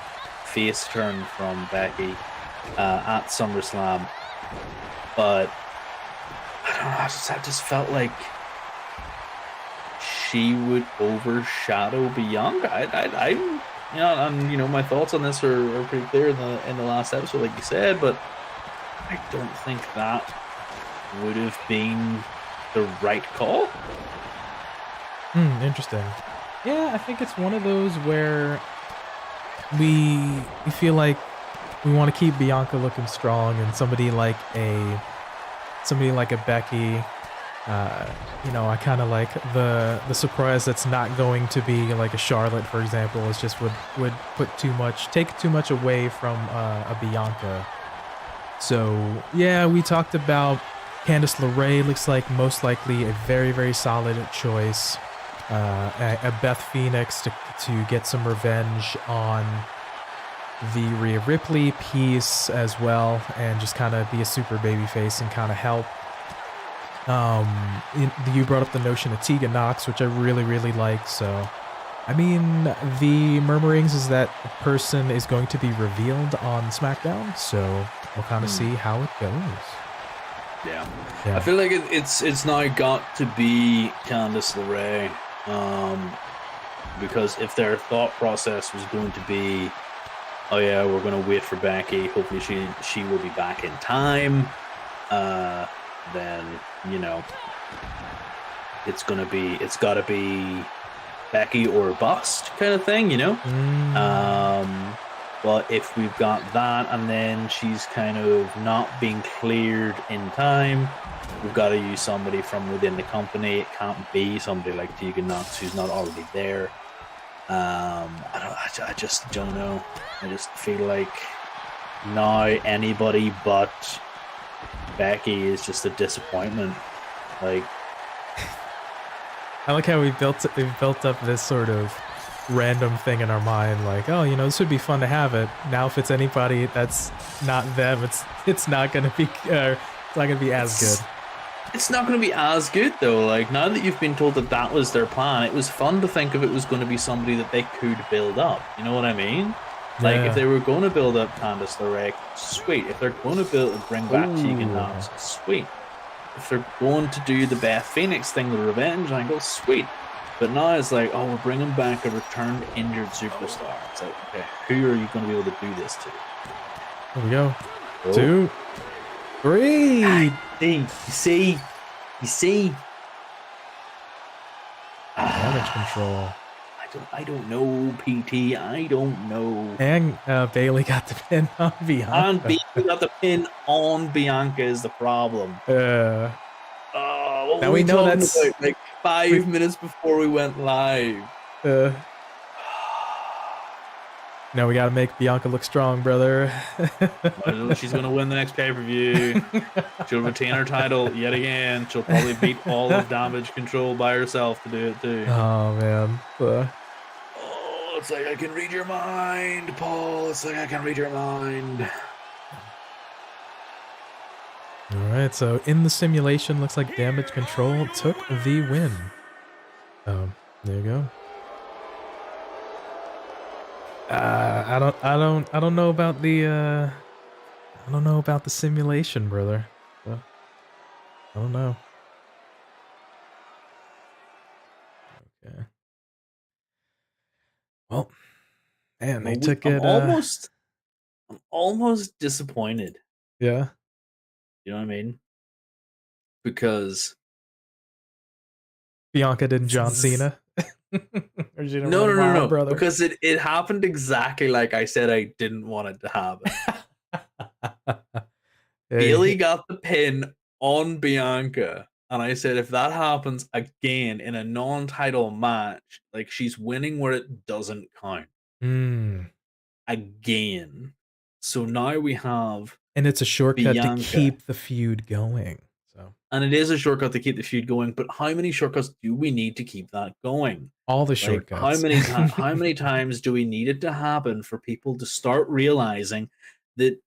face turn from Becky at SummerSlam, but I don't know, I just felt like she would overshadow Bianca. My thoughts on this are pretty clear in the last episode, like you said, but I don't think that would have been the right call. Interesting. Yeah, I think it's one of those where we feel like we want to keep Bianca looking strong, and somebody like a Becky, I kind of like the surprise that's not going to be like a Charlotte, for example, is just would take too much away from a Bianca. So yeah, we talked about Candice LeRae. Looks like most likely a very, very solid choice. A Beth Phoenix to get some revenge on the Rhea Ripley piece as well, and just kind of be a super babyface and kind of help. You brought up the notion of Tegan Nox, which I really, really like. So, I mean, the murmurings is that the person is going to be revealed on SmackDown, so we'll kind of see how it goes. Yeah. Yeah. I feel like it's now got to be Candice LeRae, because if their thought process was going to be, oh yeah, we're going to wait for Becky, hopefully she will be back in time, then it's got to be Becky or bust kind of thing, But if we've got that and then she's kind of not being cleared in time, we've got to use somebody from within the company. It can't be somebody like Tegan Knox who's not already there. I just don't know. I just feel like now anybody but Becky is just a disappointment. Like, I like how we've built up this sort of random thing in our mind, like, oh, this would be fun to have it. Now, if it's anybody that's not them, it's not gonna be it's not gonna be as good. It's not going to be as good though. Like, now that you've been told that was their plan, it was fun to think of it was going to be somebody that they could build up. You know what I mean? Like, if they were going to build up Candice LeRae, sweet. If they're going to bring back Tegan Knox, sweet. If they're going to do the Beth Phoenix thing, the revenge angle, sweet. But now it's like, oh, we're bringing back a returned injured superstar. It's like, okay, who are you going to be able to do this to? Here we go. 2, 3. You see. Damage control. I don't know, PT. I don't know. And Bayley got the pin on Bianca. And Bayley got the pin on Bianca is the problem. Now we know that's about, like 5 minutes before we went live. Now we gotta make Bianca look strong, brother. She's gonna win the next pay-per-view. She'll retain her title yet again. She'll probably beat all of Damage Control by herself to do it too. Oh man. It's like I can read your mind, Paul. It's like I can read your mind. Alright, so in the simulation, looks like Damage Control took the win. There you go. I don't know about the simulation, brother. I don't know. Okay. Well, man, they took it. I'm almost disappointed. Yeah. You know what I mean? Because Bianca didn't John Cena. No, brother. Because it happened exactly like I said I didn't want it to happen. Bayley got the pin on Bianca, and I said if that happens again in a non-title match, like, she's winning where it doesn't count. Again. So now we have, and it's a shortcut Bianca to keep the feud going. And it is a shortcut to keep the feud going, but how many shortcuts do we need to keep that going? All the shortcuts. How many times do we need it to happen for people to start realizing that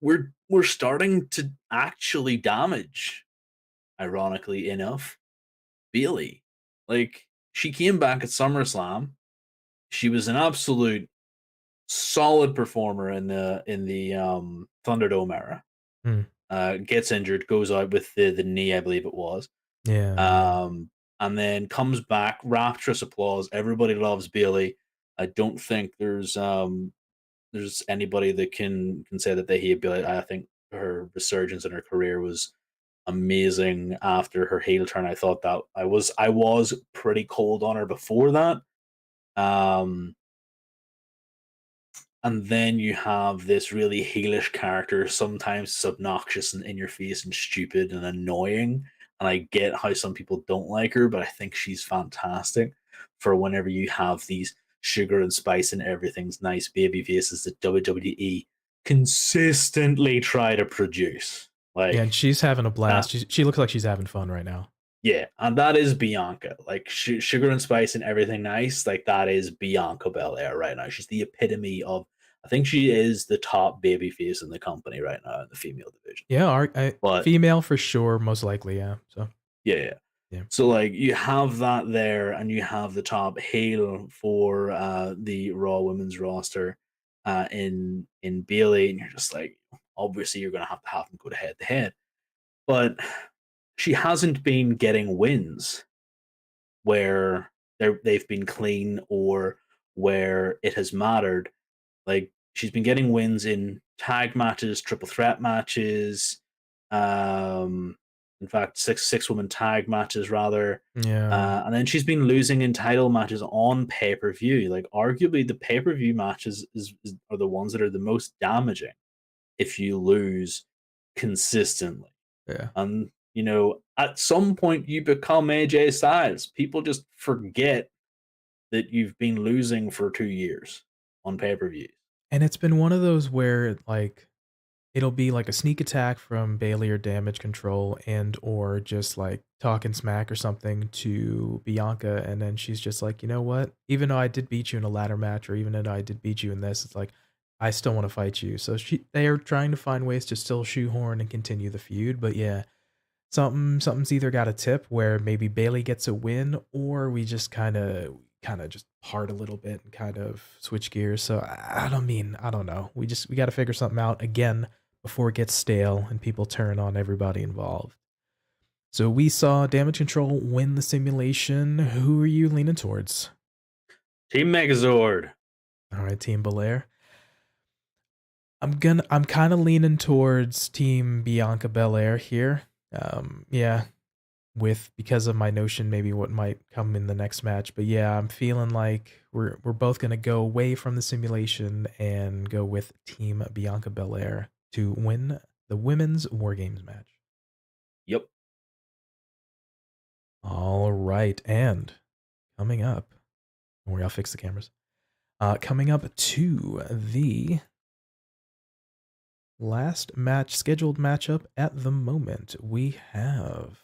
we're starting to actually damage, ironically enough, Bayley? Like, she came back at SummerSlam. She was an absolute solid performer in the Thunderdome era. Gets injured, goes out with the knee, I believe it was. Yeah. And then comes back, rapturous applause. Everybody loves Bayley. I don't think there's anybody that can say that they hate Bayley. I think her resurgence in her career was amazing after her heel turn. I thought that I was pretty cold on her before that. And then you have this really heelish character. Sometimes it's obnoxious and in your face and stupid and annoying. And I get how some people don't like her, but I think she's fantastic for whenever you have these sugar and spice and everything's nice baby faces that WWE consistently try to produce. Like, yeah, and she's having a blast. She looks like she's having fun right now. Yeah, and that is Bianca. Like, sugar and spice and everything nice. Like, that is Bianca Belair right now. She's the epitome of. I think she is the top baby face in the company right now in the female division. Yeah, female for sure, most likely. Yeah. So. Yeah. So, like, you have that there, and you have the top heel for the Raw Women's roster in Bayley, and you're just like, obviously, you're going to have them go head to head. but she hasn't been getting wins where they've been clean or where it has mattered. Like, she's been getting wins in tag matches, triple threat matches, um, in fact, six woman tag matches rather. Yeah. And then she's been losing in title matches on pay per view. Like, arguably, the pay per view matches are the ones that are the most damaging if you lose consistently. Yeah. And at some point, you become AJ Styles. People just forget that you've been losing for 2 years on pay per views. And it's been one of those where, like, it'll be like a sneak attack from Bayley or Damage Control and or just like talking smack or something to Bianca, and then she's just like, you know what? Even though I did beat you in a ladder match, or even though I did beat you in this, it's like I still want to fight you. So they are trying to find ways to still shoehorn and continue the feud. But yeah, something's either got a tip where maybe Bayley gets a win, or we just kind of just part a little bit and kind of switch gears. So I don't know. We got to figure something out again before it gets stale and people turn on everybody involved. So we saw Damage Control win the simulation. Who are you leaning towards? Team Megazord. All right, Team Belair. I'm kind of leaning towards Team Bianca Belair here. Yeah, because of my notion maybe what might come in the next match. But yeah, I'm feeling like we're both gonna go away from the simulation and go with Team Bianca Belair to win the women's WarGames match. Yep. All right, and coming up, don't worry, I'll fix the cameras. Coming up to the last scheduled matchup at the moment, we have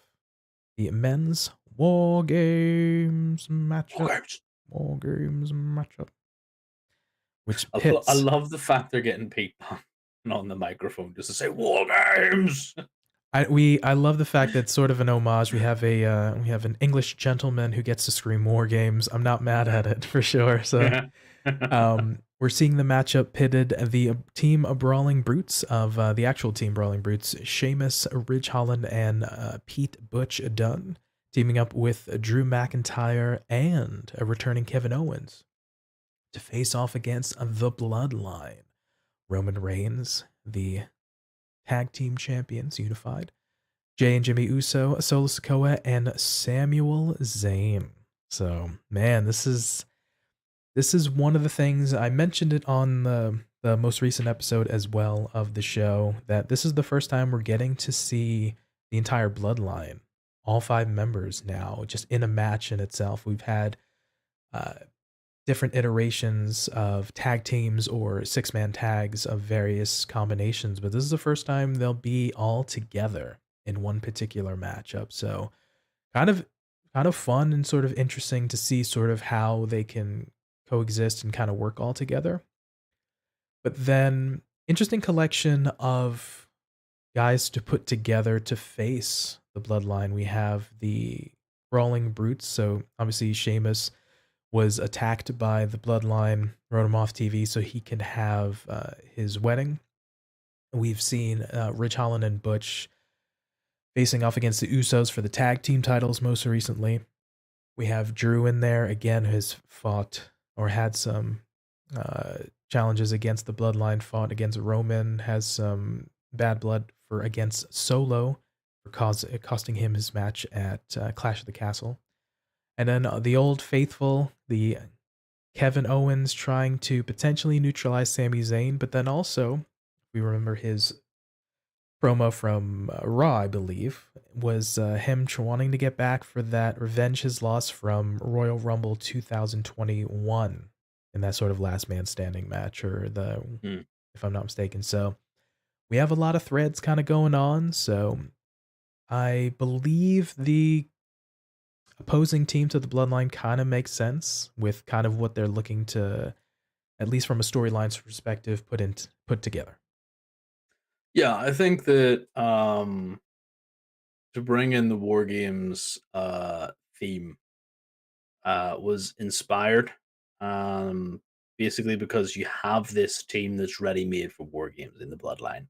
the men's WarGames matchup. WarGames matchup. Which pits. I love the fact they're getting Pete on the microphone just to say WarGames. I love the fact that it's sort of an homage. We have an English gentleman who gets to scream WarGames. I'm not mad at it for sure. So we're seeing the matchup pitted the team of Brawling Brutes of the actual team Brawling Brutes, Sheamus, Ridge Holland, and Pete Butch Dunne, teaming up with Drew McIntyre and a returning Kevin Owens to face off against the Bloodline, Roman Reigns, the tag team champions unified, Jay and Jimmy Uso, Solo Sikoa, and Samuel Zayn. So man, this is one of the things I mentioned it on the most recent episode as well of the show, that this is the first time we're getting to see the entire Bloodline, all 5 members now, just in a match in itself. We've had different iterations of tag teams or 6-man tags of various combinations, but this is the first time they'll be all together in one particular matchup. So kind of fun and sort of interesting to see sort of how they can coexist and kind of work all together. But then interesting collection of guys to put together to face the Bloodline. We have the Brawling Brutes. So obviously Sheamus was attacked by the Bloodline, wrote him off TV so he could have his wedding. We've seen Ridge Holland and Butch facing off against the Usos for the tag team titles most recently. We have Drew in there, again, who's fought or had some challenges against the Bloodline, fought against Roman, has some bad blood against Solo for costing him his match at Clash of the Castle. And then the old faithful, the Kevin Owens trying to potentially neutralize Sami Zayn, but then also, we remember his promo from Raw, I believe, was him wanting to get back for that, revenge his loss from Royal Rumble 2021 in that sort of last man standing match, or if I'm not mistaken. So we have a lot of threads kind of going on. So I believe the opposing team to the Bloodline kind of makes sense with kind of what they're looking to, at least from a storyline perspective, put together. Yeah, I think that to bring in the WarGames theme was inspired, basically because you have this team that's ready-made for WarGames in the Bloodline.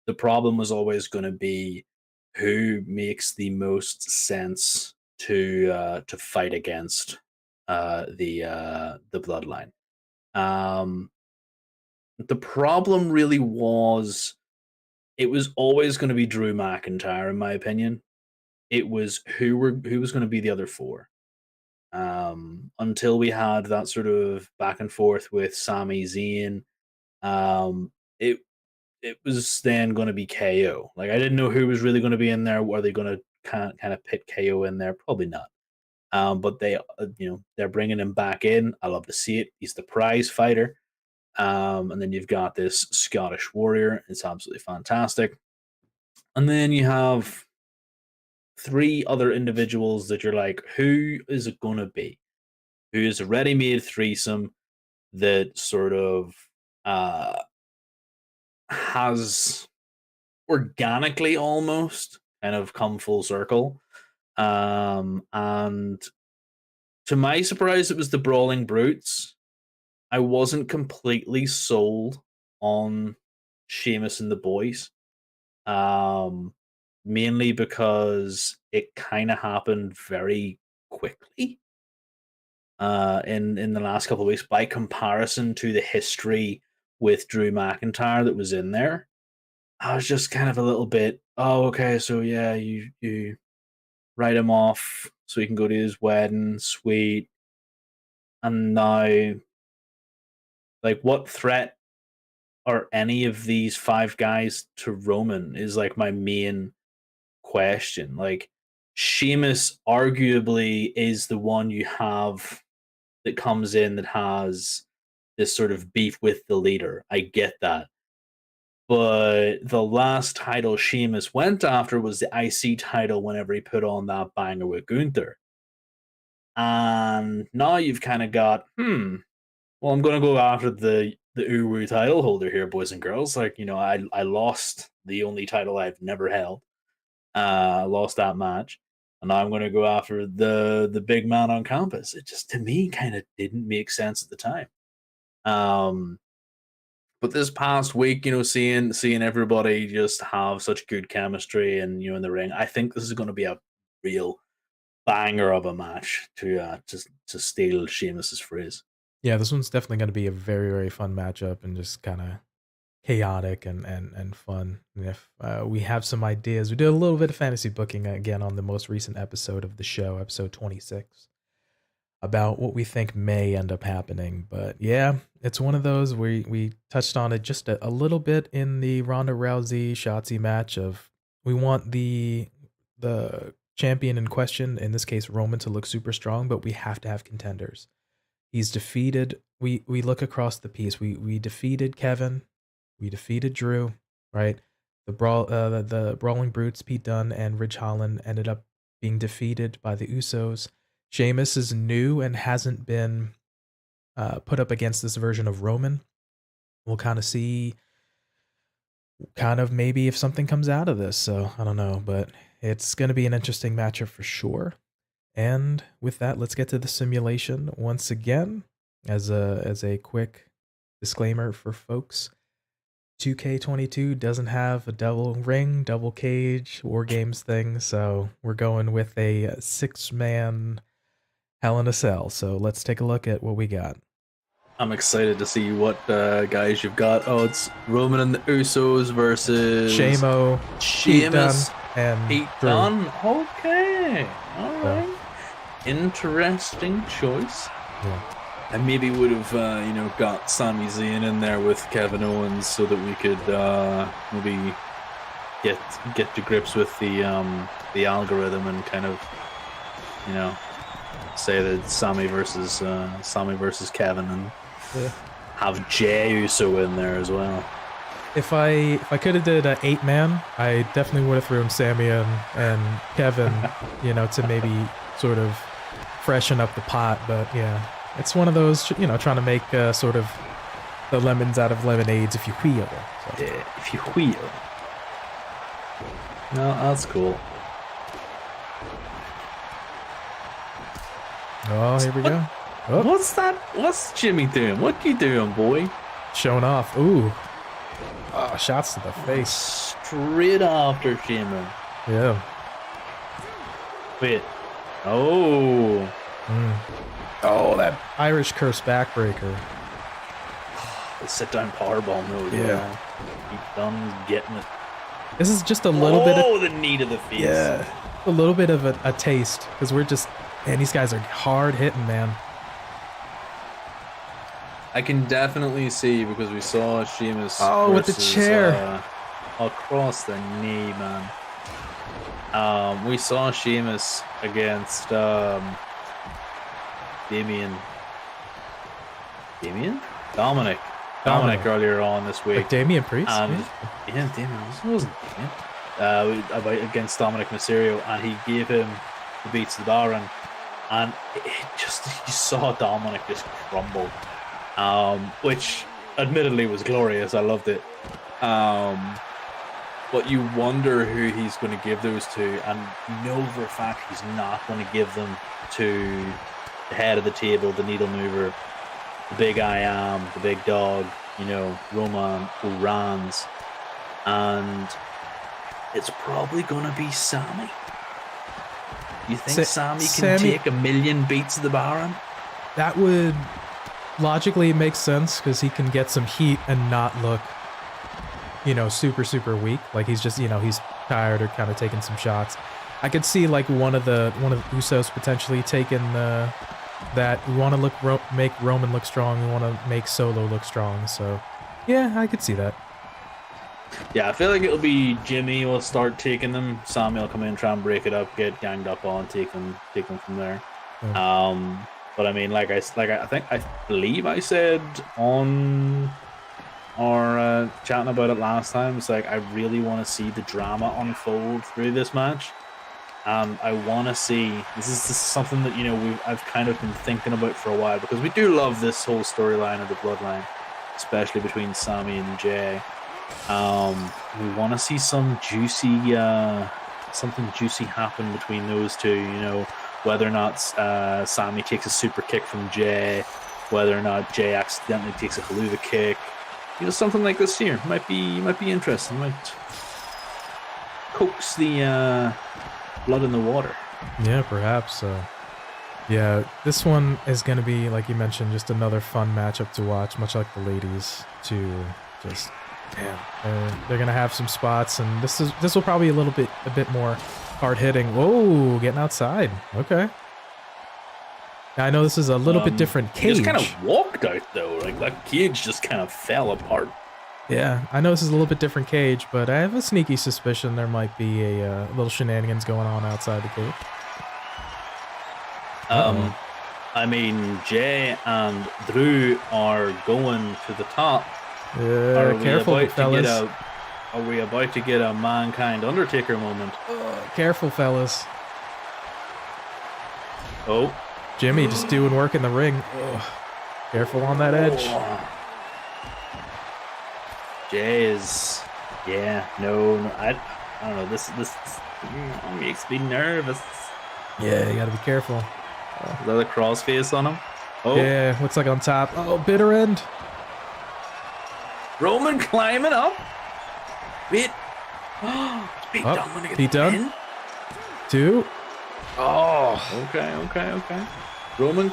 The problem was always going to be who makes the most sense to fight against the Bloodline. The problem really was it was always going to be Drew McIntyre, in my opinion. It was who was going to be the other four. Until we had that sort of back and forth with Sami Zayn, it was then going to be KO. Like I didn't know who was really going to be in there. Were they going to kind of pit KO in there? Probably not. But they, they're bringing him back in. I love to see it. He's the prize fighter. And then you've got this Scottish warrior. It's absolutely fantastic. And then you have three other individuals that you're like, who is it going to be? Who is a ready-made threesome that sort of has organically almost kind of come full circle. And to my surprise, it was the Brawling Brutes. I wasn't completely sold on Sheamus and the boys. Mainly because it kind of happened very quickly in the last couple of weeks by comparison to the history with Drew McIntyre that was in there. I was just kind of a little bit, oh, okay, so yeah, you write him off so he can go to his wedding, sweet. And now, like, what threat are any of these five guys to Roman is like my main question. Like, Sheamus arguably is the one you have that comes in that has this sort of beef with the leader. I get that. But the last title Sheamus went after was the IC title whenever he put on that banger with Gunther. And now you've kind of got, well, I'm going to go after the Uwu title holder here, boys and girls. Like, I lost the only title I've never held. Lost that match. And now I'm going to go after the big man on campus. It just, to me, kind of didn't make sense at the time. But this past week, seeing everybody just have such good chemistry and in the ring, I think this is going to be a real banger of a match to steal Sheamus's phrase. Yeah, this one's definitely going to be a very, very fun matchup and just kind of chaotic and fun. And if we have some ideas, we did a little bit of fantasy booking again on the most recent episode of the show, episode 26, about what we think may end up happening. But yeah, it's one of those we touched on it just a little bit in the Ronda Rousey Shotzi match of we want the champion in question, in this case Roman, to look super strong, but we have to have contenders. He's defeated. We look across the piece. We defeated Kevin. We defeated Drew, right? The Brawling Brutes, Pete Dunne and Ridge Holland, ended up being defeated by the Usos. Sheamus is new and hasn't been put up against this version of Roman. We'll kind of see maybe if something comes out of this. So I don't know, but it's going to be an interesting matchup for sure. And with that, let's get to the simulation once again. As a quick disclaimer for folks, 2K22 doesn't have a double ring, double cage, WarGames thing, so we're going with a 6-man Hell in a Cell. So let's take a look at what we got. I'm excited to see what guys you've got. Oh, it's Roman and the Usos versus Sheamus, and Pete Dunne. Okay, all right. Interesting choice. Yeah. I maybe would have, got Sami Zayn in there with Kevin Owens so that we could maybe get to grips with the algorithm and kind of, say that Sami versus Kevin and have Jey Uso in there as well. If I could have did an 8-man, I definitely would have thrown Sami and Kevin, to maybe sort of freshen up the pot. But yeah, it's one of those, trying to make sort of the lemons out of lemonades if you wheel. So. Yeah, if you wheel. No, that's cool. Oh, here we go. Oh. What's that? What's Jimmy doing? What you doing, boy? Showing off. Ooh. Oh, shots to the face. Straight after Sheamus. Yeah. Wait. Oh. Oh, that Irish curse backbreaker. The sit-down powerbomb, though. Yeah. He done getting it. This is just a little bit of... the knee to the face. Yeah. A little bit of a taste, because we're just... Man, these guys are hard hitting, man. I can definitely see, because we saw Sheamus with the chair. Across the knee, man. We saw Sheamus against Dominic earlier on this week. Like Damian Priest? And yeah, Damian wasn't Damian. Against Dominic Mysterio, and he gave him the beats of the Baron, and you saw Dominic just crumble, which admittedly was glorious. I loved it. But you wonder who he's going to give those to, and you know for a fact he's not going to give them to the head of the table, the needle mover, the big I am, the big dog, Roman Reigns, and it's probably going to be Sami. You think Sami can take 1,000,000 beats of the Baron? That would logically make sense, because he can get some heat and not look, super, super weak. Like he's just, he's tired or kind of taking some shots. I could see like one of the Usos potentially taking that. We want to make Roman look strong. We want to make Solo look strong. So yeah, I could see that. Yeah, I feel like it'll be Jimmy will start taking them. Sami will come in, try and break it up, get ganged up on, take them from there. Yeah. But I mean, I believe I said on or chatting about it last time, it's like I really want to see the drama unfold through this match. I want to see, this is something that I've kind of been thinking about for a while, because we do love this whole storyline of the Bloodline, especially between Sami and Jay. We want to see something juicy happen between those two. Whether or not Sami takes a super kick from Jay, whether or not Jay accidentally takes a haluva kick. Something like this here might be interesting. Might coax the blood in the water. Yeah, perhaps. Yeah, this one is going to be, like you mentioned, just another fun matchup to watch, much like the ladies. They're going to have some spots, and this will probably be a bit more hard hitting. Whoa, getting outside. Okay. Now, I know this is a little bit different cage. He just kind of walked out, though. Like, that cage just kind of fell apart. Yeah, I know this is a little bit different cage, but I have a sneaky suspicion there might be a little shenanigans going on outside the cage. I mean, Jay and Drew are going to the top. Careful, fellas. Are we about to get a Mankind Undertaker moment? Careful, fellas. Oh. Jimmy just doing work in the ring. Careful on that edge. Jay is... Yeah, no, I don't know. This makes me nervous. Yeah, you gotta be careful. Is that a crossface on him? Oh. Yeah, looks like on top. Oh, bitter end. Roman climbing up. Wait. Beat done. 2. Oh. Okay. Roman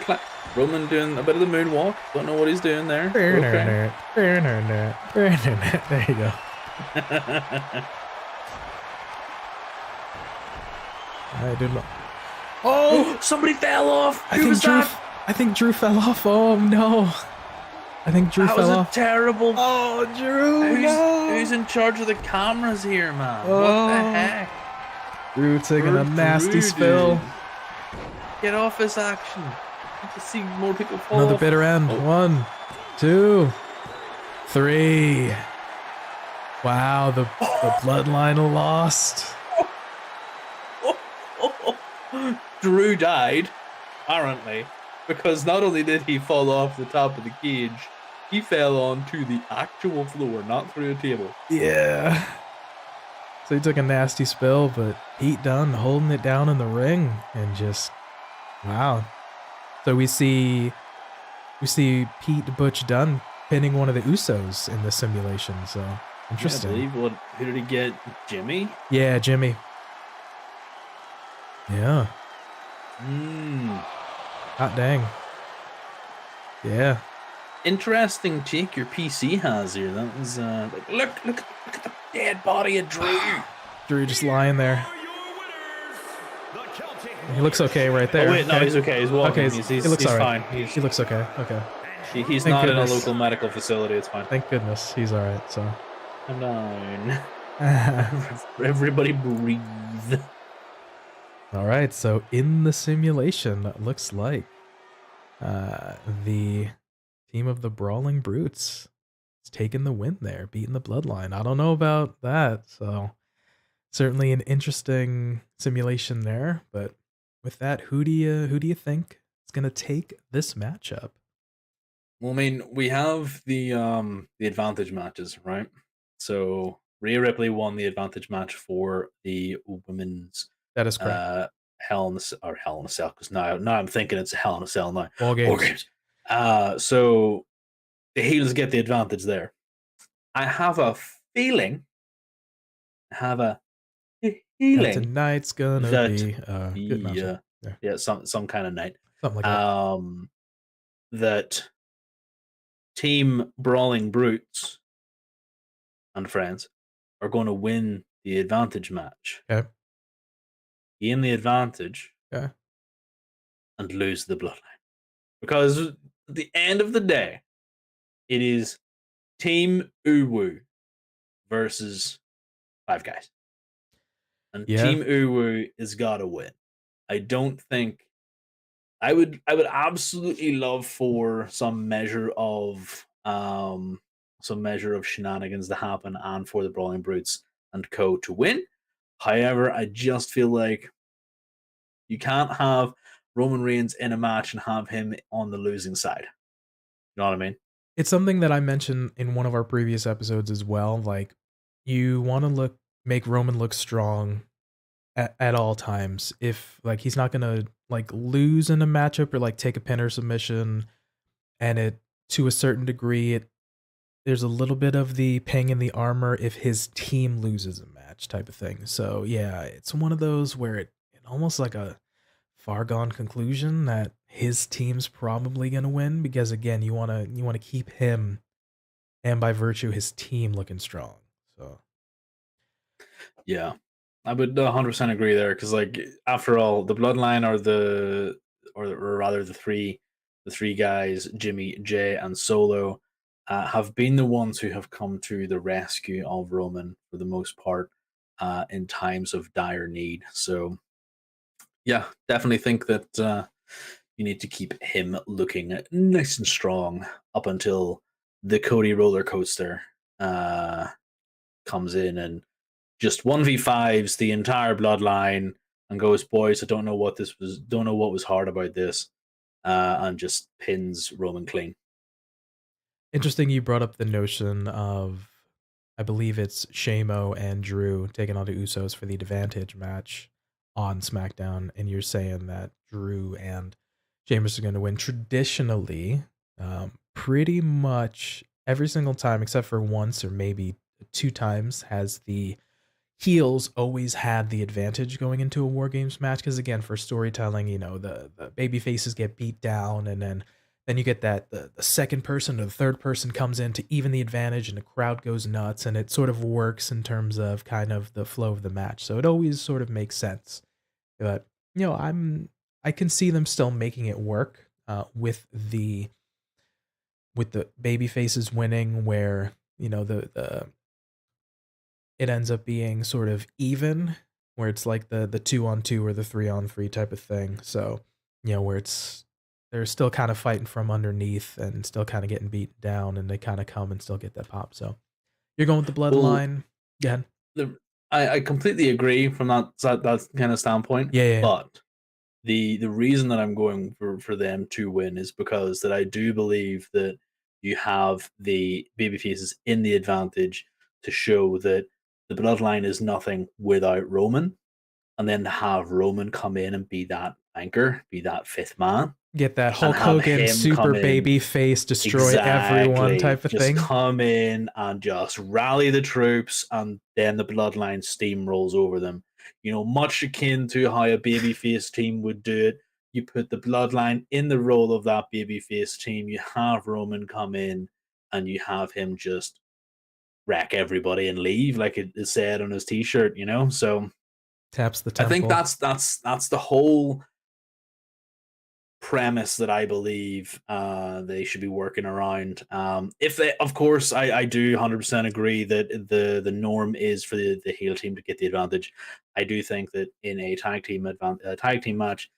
doing a bit of the moonwalk. Don't know what he's doing there. Okay. There you go. I didn't know. Oh, somebody fell off. Who was that? I think Drew fell off. Oh no. I think Drew fell off. Terrible. Oh, Drew. Who's in charge of the cameras here, man? What the heck? Drew taking a nasty spill. Get off this action. I need to see more people fall Another off. bitter end. 1, 2, 3. Wow, the Bloodline lost. Drew died, apparently, because not only did he fall off the top of the cage, he fell onto the actual floor, not through a table. Yeah. So he took a nasty spill, but Pete Dunne holding it down in the ring, and just wow. So we see Pete Butch Dunne pinning one of the Usos in the simulation. So interesting. Yeah, I believe who did he get? Jimmy? Yeah, Jimmy. Yeah. Mm. Hot dang. Yeah. Interesting take your PC has here. That was like, look at the dead body of Drew. Drew just lying there. He looks okay right there. Oh wait, no, he's okay. He's walking. Okay, he looks he's all right. fine. He looks okay. Okay. He's Thank not goodness. in a local medical facility. It's fine. Thank goodness he's all right. So. I'm down. Everybody breathe. All right. So in the simulation, it looks like the team of the Brawling Brutes is taking the win there, beating the Bloodline. I don't know about that. So certainly an interesting simulation there. But with that, who do you think is gonna take this matchup? Well, I mean, we have the advantage matches, right? So Rhea Ripley won the advantage match for the women's. That is correct. Hell in a Cell, because now I'm thinking it's a Hell in a Cell now. WarGames. So the heels get the advantage there. I have a feeling. Tonight's gonna be good matchup. Yeah, some kind of night. Something like that. That Team Brawling Brutes and friends are going to win the advantage match. Okay. Gain the advantage. Okay. And lose the Bloodline. Because at the end of the day, it is Team Uwu versus 5 guys. And Team Uwu has got to win. I don't think I would absolutely love for some measure of shenanigans to happen and for the Brawling Brutes and co to win. However, I just feel like you can't have Roman Reigns in a match and have him on the losing side. You know what I mean? It's something that I mentioned in one of our previous episodes as well. Like, you want to make Roman look strong at all times. If like he's not gonna like lose in a matchup or like take a pin or submission, and it to a certain degree, there's a little bit of the ping in the armor if his team loses a match type of thing. So yeah, it's one of those where it almost like a far gone conclusion that his team's probably gonna win, because again, you wanna keep him, and by virtue his team, looking strong. So yeah, I would 100% agree there, because like after all, the Bloodline are the three guys, Jimmy, Jay, and Solo, have been the ones who have come to the rescue of Roman for the most part in times of dire need. So yeah, definitely think that you need to keep him looking nice and strong up until the Cody roller coaster comes in and just 1v5s the entire Bloodline and goes, boys, I don't know what was hard about this, and just pins Roman clean. Interesting you brought up the notion of, I believe it's Shamo and Drew taking on the Usos for the advantage match on SmackDown, and you're saying that Drew and Sheamus are going to win. Traditionally, pretty much every single time, except for once or maybe 2 times, has the heels always had the advantage going into a WarGames match, because again, for storytelling, the baby faces get beat down, and then you get that the second person or the third person comes in to even the advantage, and the crowd goes nuts, and it sort of works in terms of kind of the flow of the match. So it always sort of makes sense. But I can see them still making it work with the baby faces winning, where the it ends up being sort of even, where it's like the 2-on-2 or the 3-on-3 type of thing. So where they're still kind of fighting from underneath and still kind of getting beaten down, and they kind of come and still get that pop. So you're going with the Bloodline. Well, yeah, I completely agree from that kind of standpoint. Yeah. But the reason that I'm going for them to win is because that I do believe that you have the babyfaces in the advantage to show that the Bloodline is nothing without Roman, and then to have Roman come in and be that anchor, be that 5th man. Get that Hulk Hogan super baby face, destroy everyone type of thing. Just come in and just rally the troops, and then the Bloodline steamrolls over them. much akin to how a babyface team would do it. You put the Bloodline in the role of that babyface team. You have Roman come in, and you have him just wreck everybody and leave, like it is said on his T-shirt. So Taps the I think temple. that's the whole premise that I believe they should be working around. If they, of course, I do 100% agree that the norm is for the heel team to get the advantage. I do think that in a tag team match,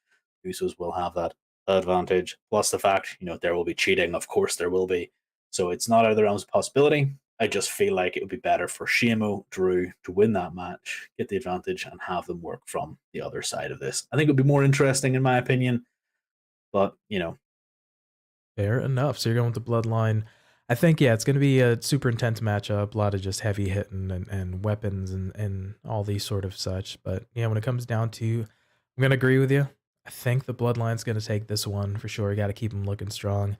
Usos will have that advantage. Plus the fact, there will be cheating. Of course, there will be. So it's not out of the realms of possibility. I just feel like it would be better for Sheamus, Drew to win that match, get the advantage, and have them work from the other side of this. I think it would be more interesting, in my opinion. But, Fair enough. So you're going with the Bloodline. I think, yeah, it's going to be a super intense matchup, a lot of just heavy hitting and weapons and all these sort of such. But yeah, when it comes down to, I'm going to agree with you. I think the Bloodline's going to take this one for sure. You got to keep them looking strong.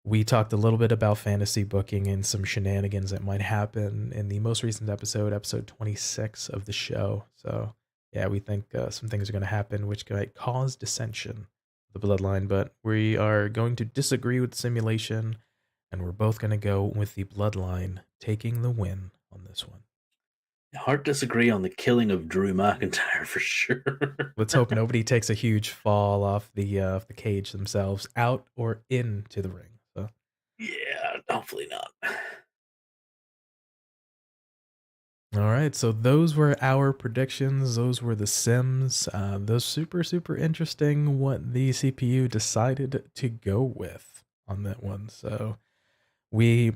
We talked a little bit about fantasy booking and some shenanigans that might happen in the most recent episode 26 of the show. So yeah, we think some things are going to happen which might cause dissension of the Bloodline, but we are going to disagree with the simulation, and we're both going to go with the Bloodline taking the win on this one. hard to disagree on the killing of Drew McIntyre for sure. Let's hope nobody takes a huge fall off the cage themselves, out or into the ring. So Yeah, hopefully not. all right, so those were our predictions. Those were the sims. Those super interesting what the CPU decided to go with on that one. So we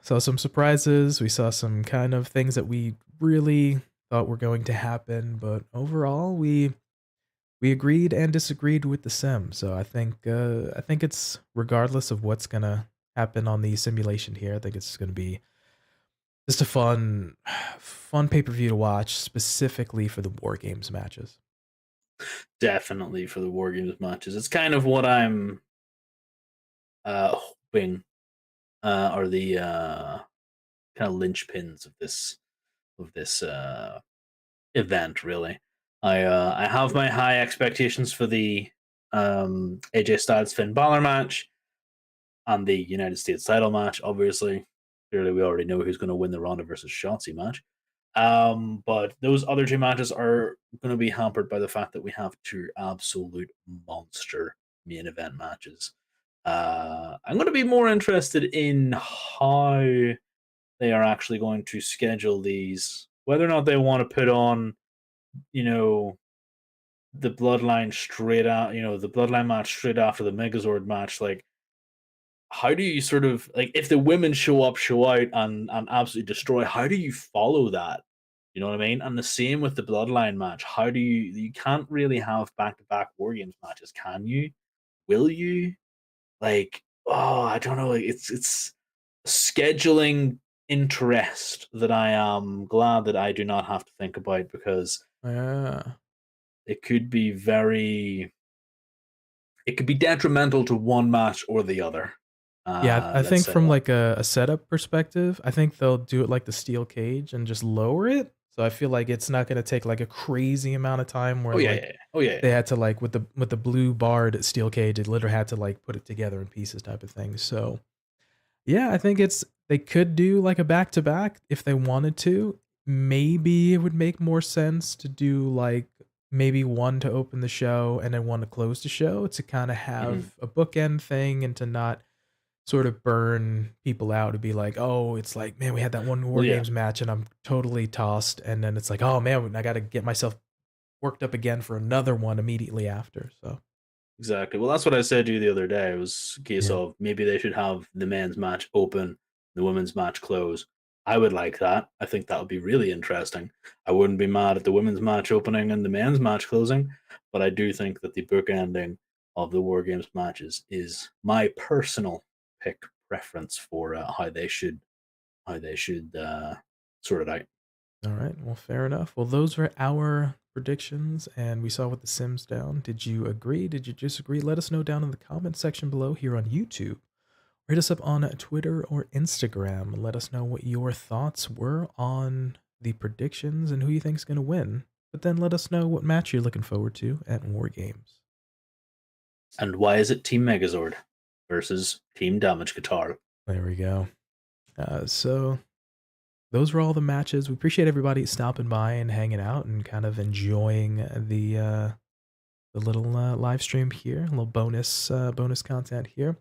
saw some surprises. We saw some kind of things that we really thought were going to happen, but overall we agreed and disagreed with the sim. So I think it's, regardless of what's gonna happen on the simulation here, I think it's gonna be just a fun pay-per-view to watch, specifically for the WarGames matches. Definitely for the WarGames matches. It's kind of what I'm hoping are the kind of linchpins of this event. Really, I have my high expectations for the AJ Styles Finn Balor match and the United States title match. Obviously, clearly we already know who's going to win the Ronda versus Shotzi match. But those other two matches are going to be hampered by the fact that we have two absolute monster main event matches. I'm going to be more interested in how they are actually going to schedule these, whether or not they want to put on, the Bloodline straight out, the Bloodline match straight after the Megazord match. Like, how do you sort of, like, if the women show out and absolutely destroy, how do you follow that? You know what I mean? And the same with the Bloodline match. How do you can't really have back-to-back WarGames matches, can you? Will you? Like, oh, I don't know. It's scheduling interest that I am glad that I do not have to think about, because Yeah. it could be detrimental to one match or the other. Yeah, I Let's think say from that. like a setup perspective, I think they'll do it like the steel cage and just lower it. So I feel like it's not gonna take like a crazy amount of time where Oh yeah, like yeah, yeah. Oh yeah, they yeah. had to, like, with the blue barred steel cage, they literally had to like put it together in pieces type of thing. So yeah, I think they could do like a back to back if they wanted to. Maybe it would make more sense to do like maybe one to open the show and then one to close the show, to kind of Mhm. have a bookend thing and to not sort of burn people out, to be like, oh, it's like, man, we had that one Well, War yeah, Games match and I'm totally tossed. And then it's like, oh man, I got to get myself worked up again for another one immediately after. So exactly. Well, that's what I said to you the other day. It was a case yeah. of maybe they should have the men's match open, the women's match close. I would like that. I think that would be really interesting. I wouldn't be mad at the women's match opening and the men's match closing, but I do think that the bookending of the War Games matches is my personal pick preference for how they should sort it out. All right. Well, fair enough. Well, those were our predictions, and we saw what the Sims down. Did you agree? Did you disagree? Let us know down in the comment section below here on YouTube. Or hit us up on Twitter or Instagram. Let us know what your thoughts were on the predictions and who you think's going to win. but then let us know what match you're looking forward to at WarGames. And why is it Team Megazord versus Team Damage Guitar? There we go. So those were all the matches. We appreciate everybody stopping by and hanging out and kind of enjoying the little live stream here, a little bonus content here.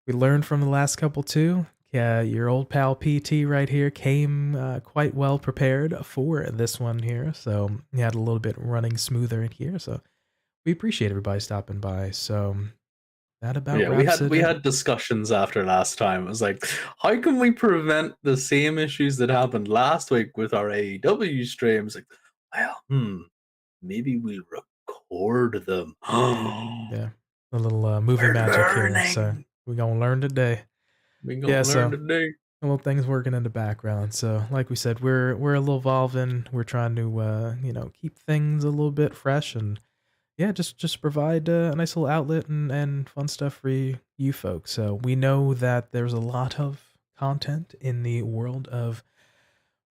We learned from the last couple too. Yeah, your old pal PT right here came quite well prepared for this one here, so he had a little bit running smoother in here. So we appreciate everybody stopping by. So that about wraps it. We had discussions after last time. It was like, how can we prevent the same issues that happened last week with our AEW streams? Like, well, maybe we record them. Yeah, a little movie magic here. So we're gonna learn today. We're gonna learn today. A little things working in the background. So like we said, we're a little evolving. We're trying to keep things a little bit fresh and yeah, just provide a nice little outlet and fun stuff for you folks. So we know that there's a lot of content in the world of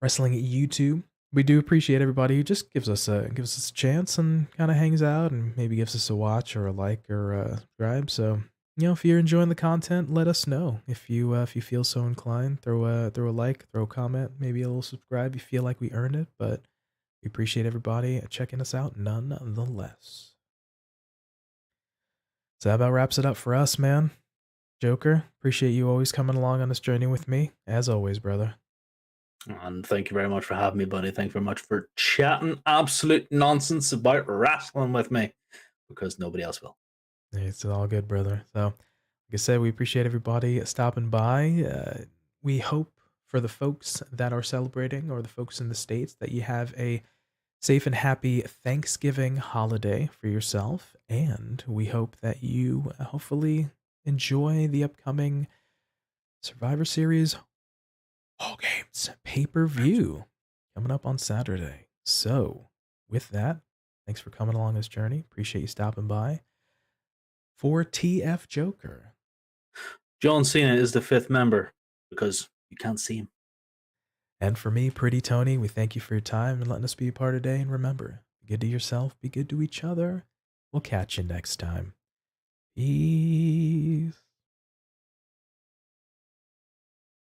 wrestling YouTube. We do appreciate everybody who just gives us a chance and kind of hangs out and maybe gives us a watch or a like or a subscribe. So if you're enjoying the content, let us know. If you feel so inclined, throw a like, throw a comment, maybe a little subscribe. You feel like we earned it, but we appreciate everybody checking us out nonetheless. So that about wraps it up for us, man. Joker, appreciate you always coming along on this journey with me, as always, brother. And thank you very much for having me, buddy. Thank you very much for chatting absolute nonsense about wrestling with me, because nobody else will. It's all good, brother. So, like I said, we appreciate everybody stopping by. We hope for the folks that are celebrating or the folks in the States that you have a safe and happy Thanksgiving holiday for yourself. And we hope that you hopefully enjoy the upcoming Survivor Series WarGames pay-per-view coming up on Saturday. So with that, thanks for coming along this journey. Appreciate you stopping by. For TFJ0ker, John Cena is the 5th member because you can't see him. And for me, PrettyTony, we thank you for your time and letting us be a part of the day. And remember, be good to yourself, be good to each other. We'll catch you next time. Peace.